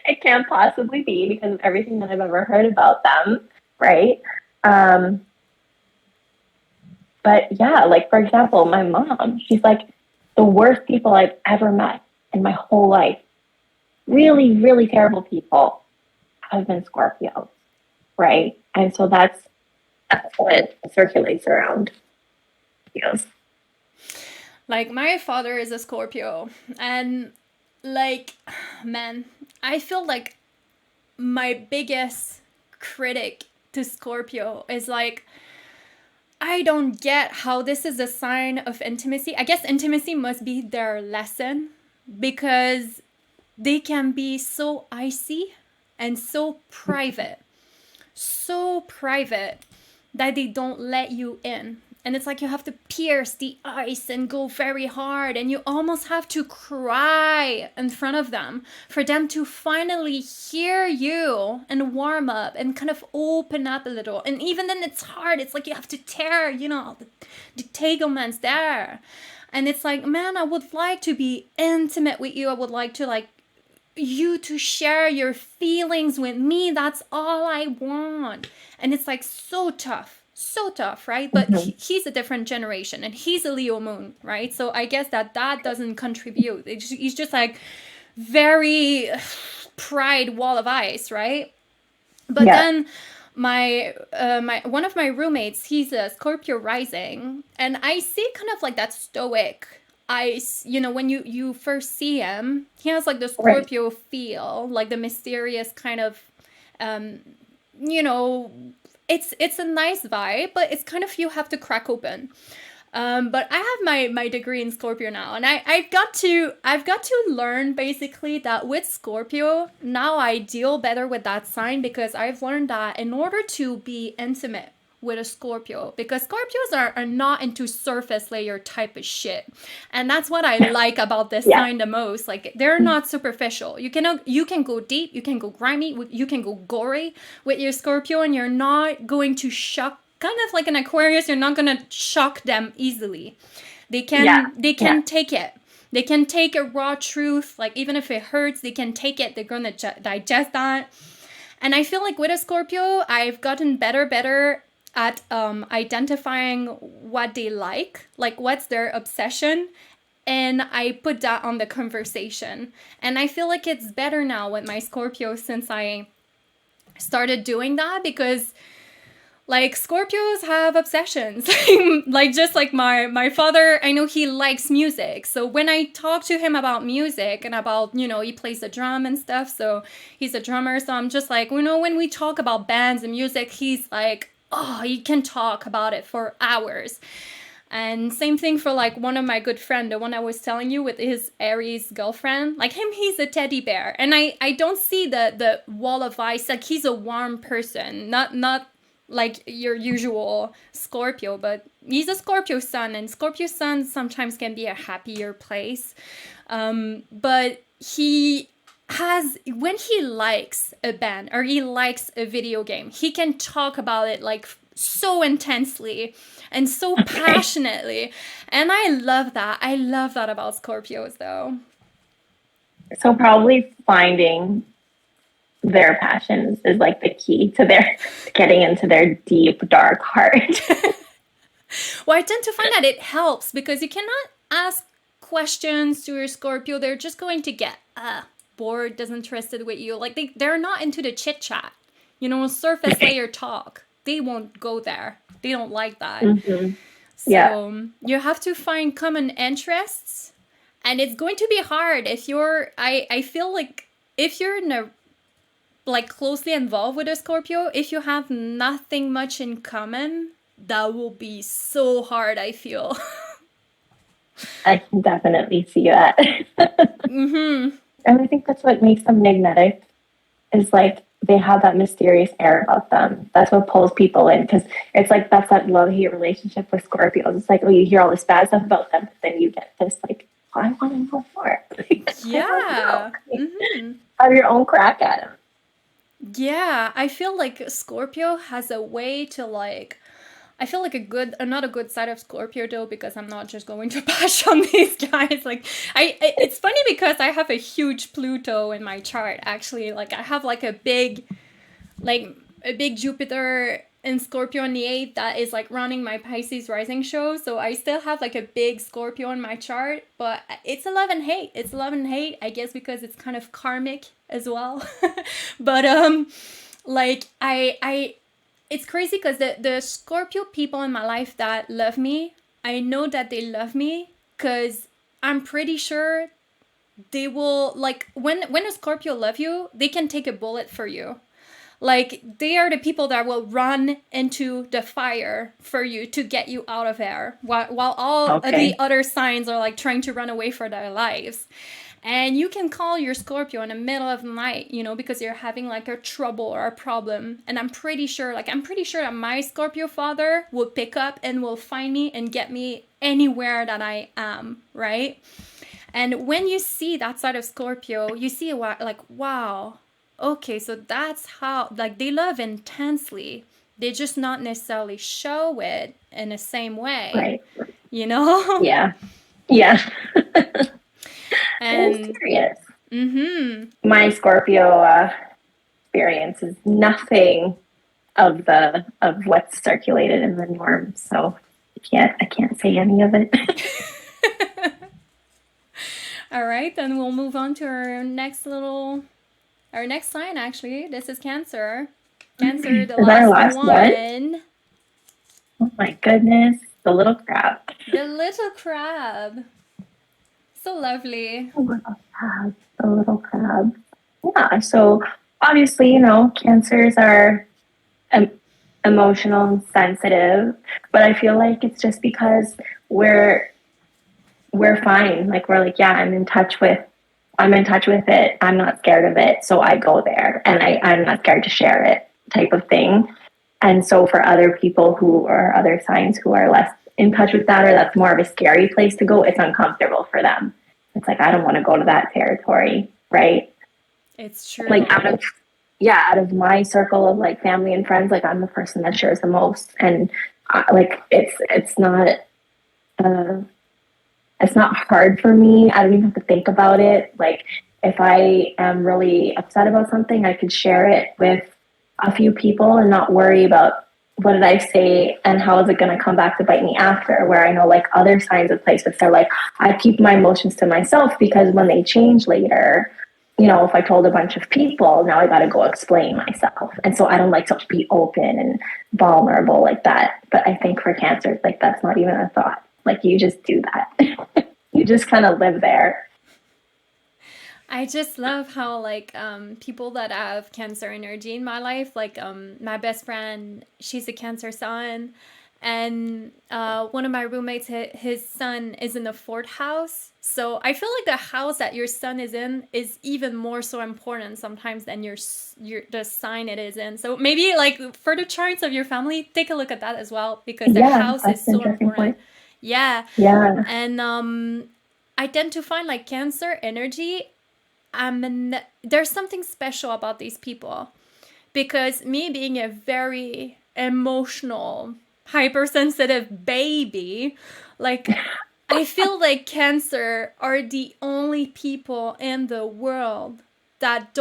It can't possibly be because of everything that I've ever heard about them, right? But yeah, like for example, my mom, she's like the worst people I've ever met in my whole life. Really, really terrible people have been Scorpios, right? And so that's what circulates around. Yes. Like my father is a Scorpio and like, man, I feel like my biggest critic to Scorpio is like, I don't get how this is a sign of intimacy. I guess intimacy must be their lesson because they can be so icy and so private that they don't let you in. And it's like you have to pierce the ice and go very hard, and you almost have to cry in front of them for them to finally hear you and warm up and kind of open up a little. And even then it's hard. It's like you have to tear, the entanglements there. And it's like, man, I would like to be intimate with you. I would like to like you to share your feelings with me. That's all I want. And it's like so tough, right? But he's a different generation and he's a Leo moon, right? So I guess that doesn't contribute. He's just like very pride wall of ice, right? But Yeah. then my one of my roommates, he's a Scorpio rising, and I see kind of like that stoic ice, when you first see him, he has like the Right. Scorpio feel, like the mysterious kind of um you know it's a nice vibe, but it's kind of, you have to crack open. But I have my degree in Scorpio now, and I've got to learn basically that with Scorpio now I deal better with that sign, because I've learned that in order to be intimate with a Scorpio, because Scorpios are not into surface layer type of shit, and that's what I like about this Yeah. sign the most. Like, they're not superficial. You can go deep, you can go grimy, you can go gory with your Scorpio, and you're not going to shock. Kind of like an Aquarius, you're not gonna shock them easily. They can Yeah. take it. They can take a raw truth, like even if it hurts, they can take it. They're gonna digest that. And I feel like with a Scorpio, I've gotten better at identifying what they like what's their obsession, and I put that on the conversation. And I feel like it's better now with my Scorpio since I started doing that, because like Scorpios have obsessions. Like, just like my father, I know he likes music. So when I talk to him about music and about, he plays the drum and stuff. So he's a drummer. So I'm just like, when we talk about bands and music, he's like, oh, he can talk about it for hours. And same thing for like one of my good friend, the one I was telling you with his Aries girlfriend. Like him, he's a teddy bear. And I don't see the wall of ice. Like, he's a warm person, not like your usual Scorpio, but he's a Scorpio sun, and Scorpio sun sometimes can be a happier place. But when he likes a band or he likes a video game, he can talk about it like so intensely and so passionately. And I love that. I love that about Scorpios, though. So probably finding their passions is like the key to their getting into their deep, dark heart. Well, I tend to find that it helps, because you cannot ask questions to your Scorpio. They're just going to get bored, disinterested with you. Like, they're not into the chit chat, surface layer talk. They won't go there. They don't like that. Mm-hmm. So you have to find common interests, and it's going to be hard if you're. I feel like if you're in a closely involved with a Scorpio, if you have nothing much in common, that will be so hard, I feel. I can definitely see that. Mm-hmm. And I think that's what makes them magnetic, is like they have that mysterious air about them. That's what pulls people in, because it's like that's that love-hate relationship with Scorpios. It's like, you hear all this bad stuff about them, but then you get this like, I want to know more. Yeah. Mm-hmm. Have your own crack at them. Yeah, I feel like Scorpio has a way to I feel like not a good side of Scorpio though, because I'm not just going to bash on these guys. Like, it's funny because I have a huge Pluto in my chart, actually. Like, I have a big Jupiter in Scorpio in the 8th that is running my Pisces rising show. So I still have a big Scorpio in my chart, but it's love and hate. It's love and hate, I guess, because it's kind of karmic as well. But it's crazy because the Scorpio people in my life that love me, I know that they love me because I'm pretty sure they will, when a Scorpio love you, they can take a bullet for you. Like, they are the people that will run into the fire for you to get you out of there, while all of the other signs are trying to run away for their lives. And you can call your Scorpio in the middle of the night, because you're having a trouble or a problem. And I'm pretty sure that my Scorpio father will pick up and will find me and get me anywhere that I am, right? And when you see that side of Scorpio, you see wow, okay, so that's how, they love intensely. They just not necessarily show it in the same way, right? Yeah. And I'm curious. Mm-hmm. My Scorpio experience is nothing of what's circulated in the norm, so I can't say any of it. All right, then we'll move on to our next sign. Actually, this is Cancer. Cancer, the Is that our last last one? one. Oh my goodness, the little crab. The little crab. So lovely. The little crab. The little crab. Yeah. So obviously, cancers are emotional and sensitive, but I feel like it's just because we're fine. Like we're like, yeah, I'm in touch with it. I'm not scared of it. So I go there and I'm not scared to share it type of thing. And so for other people who are other signs who are less in touch with that, or that's more of a scary place to go, it's uncomfortable for them. It's like, I don't want to go to that territory. Right. It's true. Like out of my circle of like family and friends, like I'm the person that shares the most. And like, it's not hard for me. I don't even have to think about it. Like if I am really upset about something, I could share it with a few people and not worry about what did I say and how is it going to come back to bite me after, where I know like other signs of placements, they're like, I keep my emotions to myself because when they change later, if I told a bunch of people, now I got to go explain myself. And so I don't like to be open and vulnerable like that. But I think for cancers, like that's not even a thought. Like you just do that. You just kind of live there. I just love how like people that have Cancer energy in my life, like my best friend, she's a Cancer sun, and one of my roommates, his son is in the fourth house. So I feel like the house that your son is in is even more so important sometimes than the sign it is in. So maybe like for the charts of your family, take a look at that as well, because the house is so important. Point. Yeah. And I tend to find like Cancer energy. There's something special about these people, because me being a very emotional, hypersensitive baby, like I feel like Cancer are the only people in the world that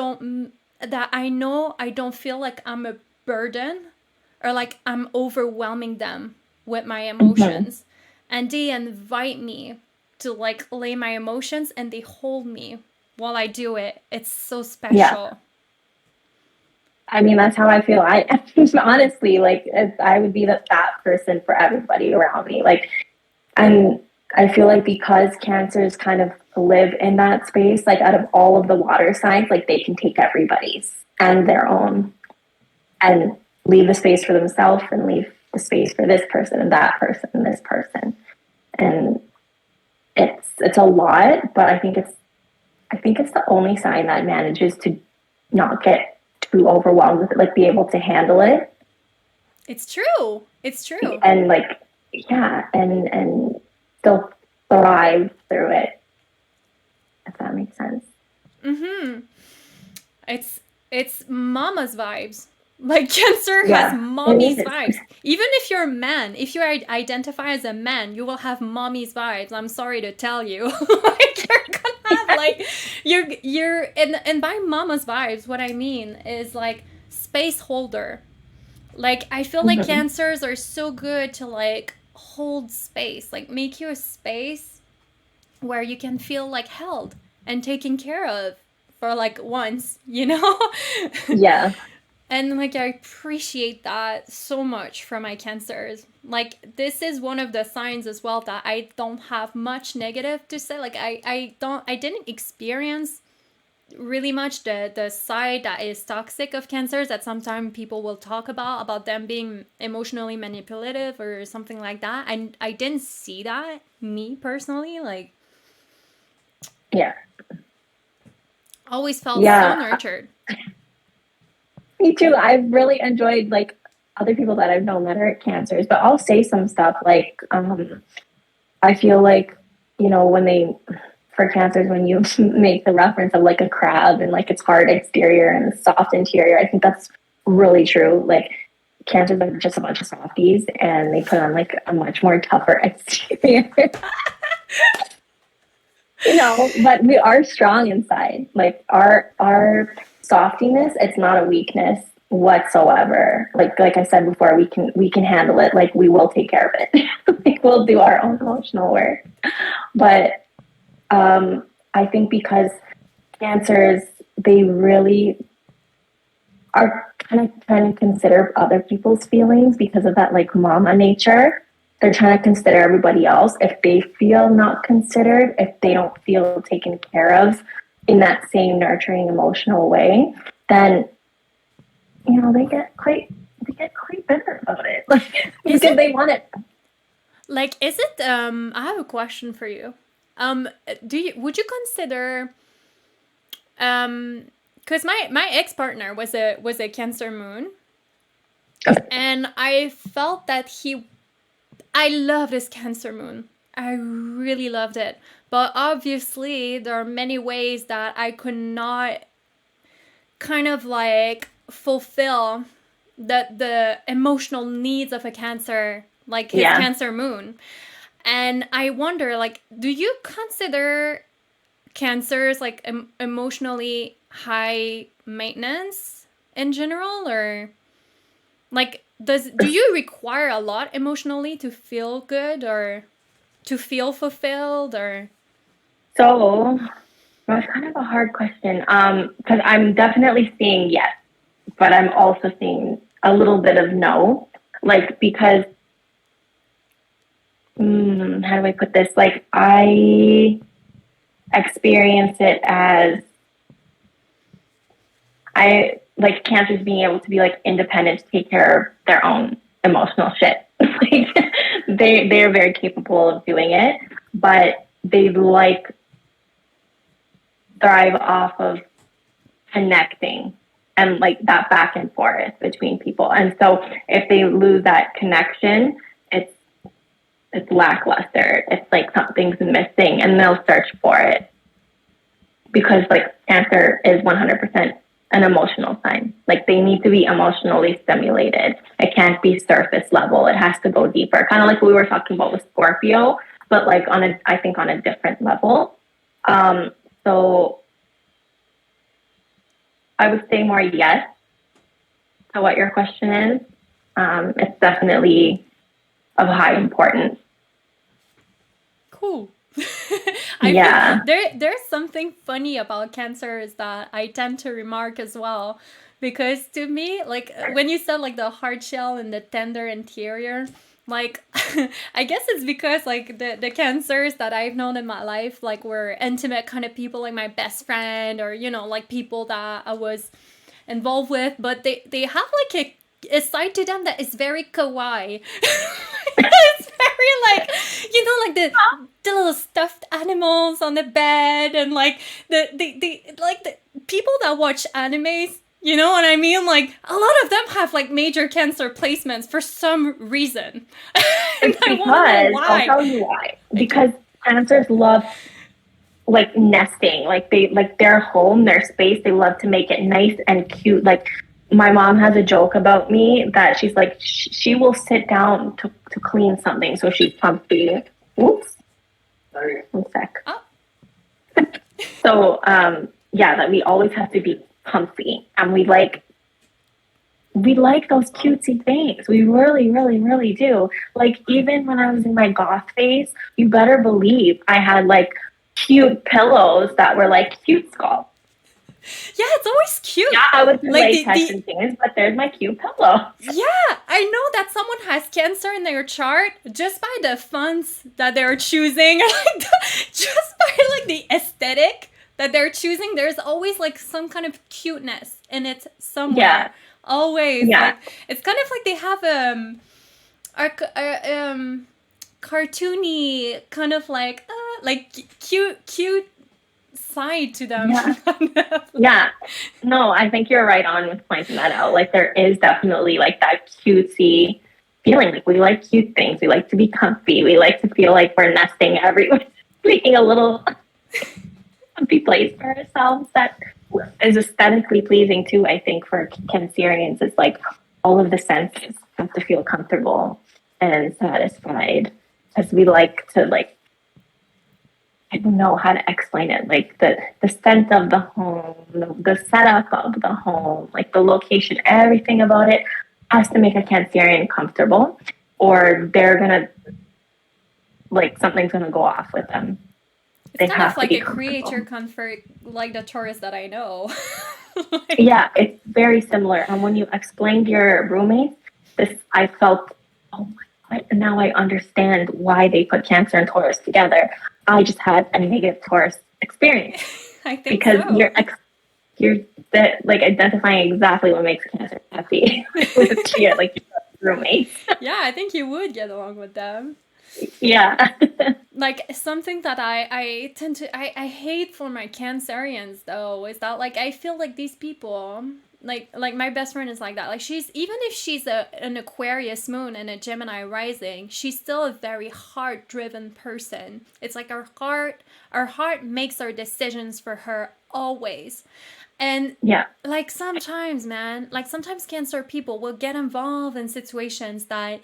I know I don't feel like I'm a burden or like I'm overwhelming them with my emotions. And they invite me to like lay my emotions and they hold me while I do it. It's so special. Yeah. I mean, that's how I feel. I honestly, like, I would be that person for everybody around me. Like, and I feel like because cancers kind of live in that space, like out of all of the water signs, like they can take everybody's and their own and leave the space for themselves and leave the space for this person and that person and this person. And it's a lot, but I think it's the only sign that manages to not get too overwhelmed with it, like be able to handle it. It's true. And like, yeah, and still thrive through it, if that makes sense. It's mama's vibes. Like Cancer has mommy's vibes. Even if you're a man, if you identify as a man, you will have mommy's vibes. I'm sorry to tell you. Like you're gonna have like you're and by mama's vibes, what I mean is like space holder. Like I feel like Cancers are so good to like hold space, like make you a space where you can feel like held and taken care of for like once, Yeah. And like I appreciate that so much from my Cancers. Like this is one of the signs as well that I don't have much negative to say. Like I didn't experience really much the side that is toxic of Cancers that sometimes people will talk about them being emotionally manipulative or something like that. And I didn't see that, me personally, like always felt so nurtured. Me too. I've really enjoyed like other people that I've known that are Cancers, but I'll say some stuff like I feel like, for Cancers, when you make the reference of like a crab and like its hard exterior and soft interior, I think that's really true. Like Cancers are just a bunch of softies and they put on like a much more tougher exterior. But we are strong inside. Like our softiness, it's not a weakness whatsoever. Like I said before, we can handle it. Like we will take care of it. Like we'll do our own emotional work. But I think because Cancers, they really are kind of trying to consider other people's feelings because of that like mama nature. They're trying to consider everybody else. If they feel not considered, if they don't feel taken care of in that same nurturing emotional way, then they get quite bitter about it. Like because they want it. Like, is it I have a question for you. Would you consider because my ex-partner was a Cancer moon, and I felt that I love this Cancer moon. I really loved it. But obviously there are many ways that I could not kind of like fulfill the emotional needs of a Cancer, like his Cancer moon. And I wonder, like, do you consider Cancers like emotionally high maintenance in general, or like do you require a lot emotionally to feel good or to feel fulfilled? Or so that's kind of a hard question, because I'm definitely seeing yes, but I'm also seeing a little bit of no, like because how do I put this, like I experience it as I like Cancers being able to be like independent, to take care of their own emotional shit. Like they're very capable of doing it, but they like thrive off of connecting and like that back and forth between people. And so if they lose that connection, it's lackluster. It's like something's missing, and they'll search for it because like Cancer is 100% an emotional sign. Like they need to be emotionally stimulated. It can't be surface level. It has to go deeper. Kind of like we were talking about with Scorpio, but like I think on a different level. So I would say more yes to what your question is. It's definitely of high importance. Cool. There's something funny about Cancers that I tend to remark as well, because to me, like when you said like the hard shell and the tender interior, like I guess it's because like the Cancers that I've known in my life, like were intimate kind of people, like my best friend, or like people that I was involved with, but they have like a side to them that is very kawaii. It's very like like the little stuffed animals on the bed, and like the people that watch animes, you know what I mean? Like a lot of them have like major Cancer placements for some reason. And it's because I'll tell you why. Because Cancers love like nesting, like they like their home, their space, they love to make it nice and cute. Like my mom has a joke about me that she's like, she will sit down to clean something so she's comfy. Oops. Sorry. 1 sec. Oh. So, that we always have to be comfy, and we like those cutesy things. We really, really, really do. Like even when I was in my goth phase, you better believe I had like cute pillows that were like cute sculpts. Yeah, it's always cute. Yeah, I would like latex and things, but there's my cute pillow. Yeah, I know that someone has Cancer in their chart just by the fonts that they're choosing, like just by like the aesthetic that they're choosing. There's always like some kind of cuteness in it somewhere. Yeah. Always. Yeah. Like, it's kind of like they have cartoony kind of like cute side to them. Yeah. Yeah. No, I think you're right on with pointing that out. Like there is definitely like that cutesy feeling. Like we like cute things. We like to be comfy. We like to feel like we're nesting everywhere, making a little comfy place for ourselves that is aesthetically pleasing too. I think for Cancerians, it's like all of the senses have to feel comfortable and satisfied, because we like to like, I don't know how to explain it. Like the scent of the home, the setup of the home, like the location, everything about it has to make a Cancerian comfortable, or they're gonna like something's gonna go off with them. They kind of have to like be a creature comfortable. comfort, like the Taurus that I know. Yeah, it's very similar. And when you explained your roommates, I felt, oh my God, and now I understand why they put Cancer and Taurus together. I just had a negative Taurus experience I think because so. you're like identifying exactly what makes Cancer happy with yeah, like roommates. Yeah, I think you would get along with them. Yeah. Like something that I tend to I hate for my Cancerians though is that like I feel like these people like my best friend is like that. Like she's even if she's an Aquarius moon and a Gemini rising, she's still a very heart driven person. It's like our heart makes our decisions for her always. And Yeah. like sometimes, man, like sometimes Cancer people will get involved in situations that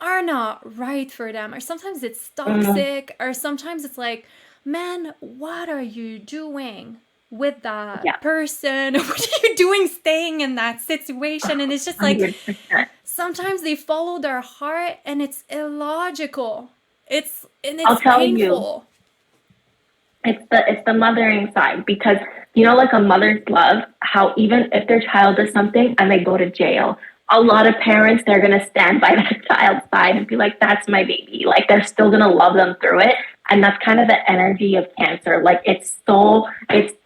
are not right for them, or sometimes it's Mm, toxic, or sometimes it's like, man, what are you doing with that yeah. person? What are you doing staying in that situation? And it's just like 100%. sometimes they follow their heart and it's illogical. I'll It's tell you, painful. it's the mothering side because you know, like a mother's love, how even if their child does something and they go to jail, a lot of parents they're gonna stand by that child's side and be like, "That's my baby." Like they're still gonna love them through it, and that's kind of the energy of Cancer. Like it's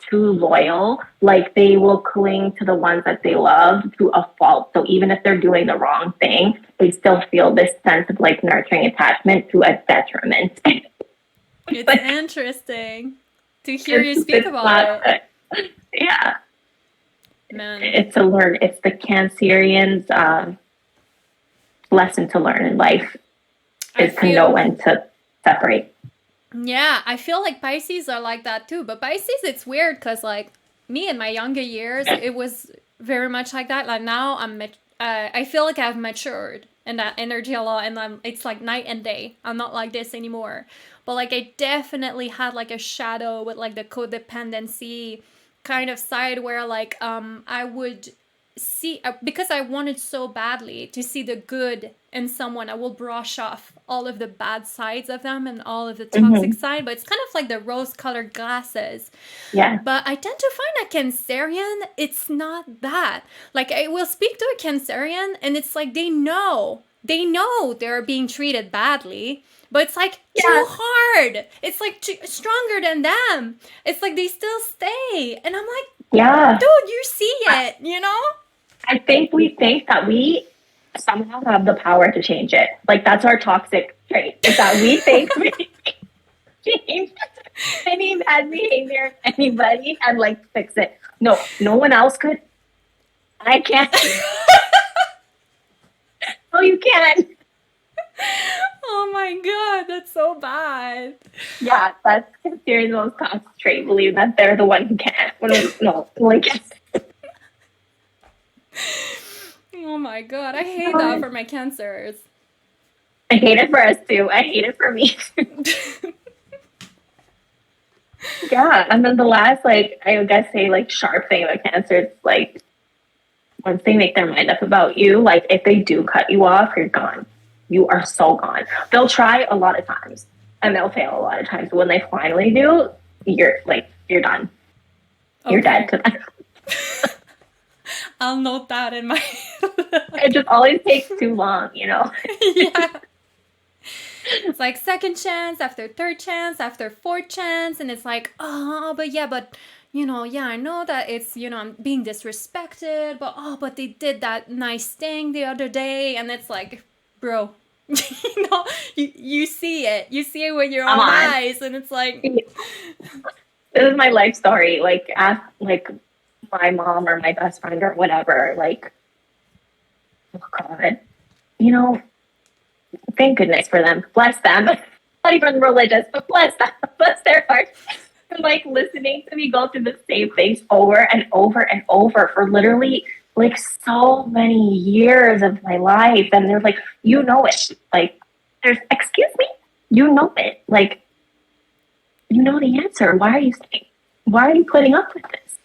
too loyal. Like they will cling to the ones that they love to a fault. So even if they're doing the wrong thing, they still feel this sense of like nurturing attachment to a detriment. It's Like interesting to hear you speak it's about not it, yeah. man. It's a learn. It's the Cancerians' lesson to learn in life I is to know feel when to separate. Yeah, I feel like Pisces are like that too. But Pisces, it's weird because like me in my younger years, it was very much like that. Like now, I feel like I've matured in that energy a lot, and it's like night and day. I'm not like this anymore. But like I definitely had like a shadow with like the codependency kind of side where like I would see because I wanted so badly to see the good in someone, I will brush off all of the bad sides of them and all of the toxic Mm-hmm. side. But it's kind of like the rose-colored glasses. Yeah. But I tend to find a Cancerian, it's not that. Like I will speak to a Cancerian, and it's like they know they're being treated badly. But it's like Yeah. too hard. It's like stronger than them. It's like they still stay. And I'm like, Yeah. dude, you see it, you know? I think we think that we somehow have the power to change it. Like that's our toxic trait. Is that we think we can change any bad behavior of anybody and like fix it. No, no one else could. I can't. No, you can't. Oh my god, that's so bad. Yeah, that's Cancerian's most toxic trait. Believe that they're the one who can't. No, like Oh my god, I hate that for my Cancers. I hate it for us too. I hate it for me. Yeah, and then the last, like, I would guess say, like, sharp thing about Cancer is like once they make their mind up about you, like, if they do cut you off, you're gone. You are so gone. They'll try a lot of times and they'll fail a lot of times. But when they finally do, you're done. You're dead to them. I'll note that in my. It just always takes too long, you know? Yeah. It's like second chance after third chance after fourth chance, and it's like, oh, but yeah, I know that it's, I'm being disrespected, but they did that nice thing the other day, and it's like, bro, you see it with your Come own on. eyes, and it's like, This is my life story. Like, ask, like, my mom or my best friend or whatever, like, oh God, thank goodness for them. Bless them. Not even religious, but bless them. Bless their hearts. And like listening to me go through the same things over and over and over for literally like so many years of my life. And they're like, you know it. Like, excuse me? You know it. Like, you know the answer. Why are you saying? Why are you putting up with this?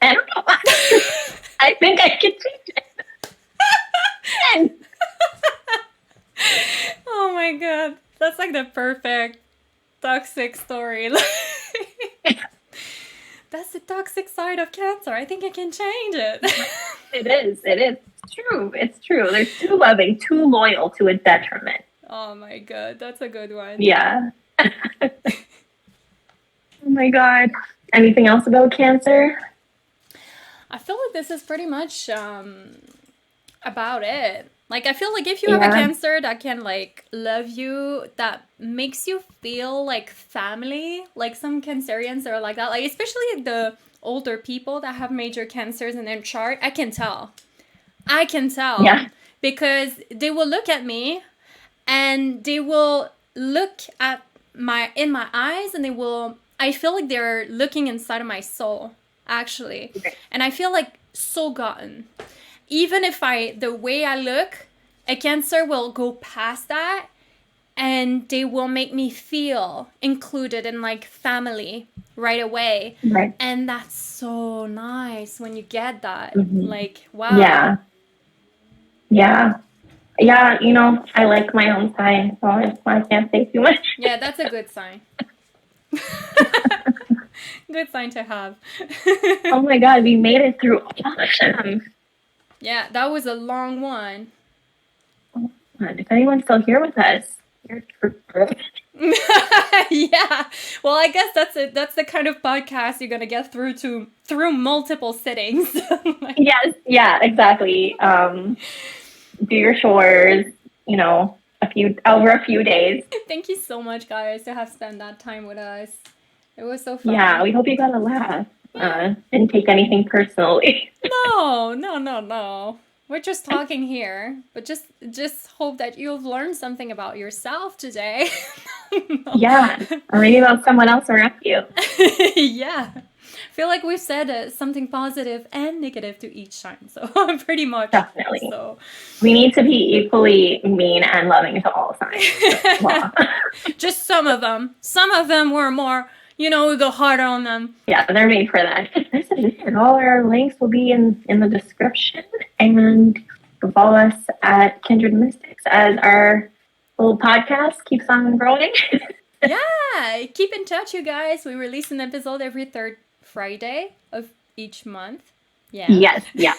I don't know. I think I can change it. And oh my god, that's like the perfect toxic story. That's the toxic side of Cancer. I think I can change it. It is. It's true. It's true. They're too loving, too loyal to a detriment. Oh my god, that's a good one. Yeah. Oh my god. Anything else about Cancer? I feel like this is pretty much about it. Like, I feel like if you have a Cancer that can, like, love you, that makes you feel like family, like some Cancerians are like that, like, especially the older people that have major Cancers in their chart, I can tell. Yeah. Because they will look at me and they will look at in my eyes, and I feel like they're looking inside of my soul, actually. Okay. And I feel like so gotten. Even if the way I look, a Cancer will go past that and they will make me feel included in, like, family right away. Right. And that's so nice when you get that. Mm-hmm. Like, wow. Yeah. Yeah. Yeah, you know, I like my own sign, so I can't say too much. Yeah, that's a good sign. Good sign to have. Oh my god, we made it through all of them. Yeah, that was a long one. Oh god, if anyone's still here with us, you're Yeah. Well, I guess that's the kind of podcast you're gonna get through multiple sittings. Yes, yeah, exactly. Do your chores, you know, over a few days. Thank you so much, guys, to have spent that time with us. It was so fun. Yeah, we hope you got a laugh. Didn't take anything personally. No. We're just talking here, but just hope that you've learned something about yourself today. No. Yeah, or maybe about someone else around you. Yeah. I feel like we've said something positive and negative to each sign, so pretty much. Definitely. So we need to be equally mean and loving to all signs. Wow. Just some of them. Some of them were more, go harder on them. Yeah, they're made for that. This is it. All our links will be in the description, and follow us at Kindred Mystics as our little podcast keeps on growing. Yeah, keep in touch, you guys. We release an episode every third Friday of each month. Yeah. Yes, yeah.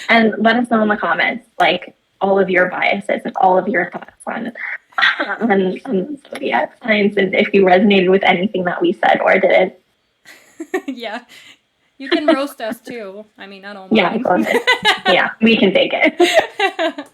And let us know in the comments, like, all of your biases and all of your thoughts on zodiac signs, and if you resonated with anything that we said or didn't. Yeah. You can roast us too. I mean, I don't mind. Yeah, go ahead. Yeah, we can take it.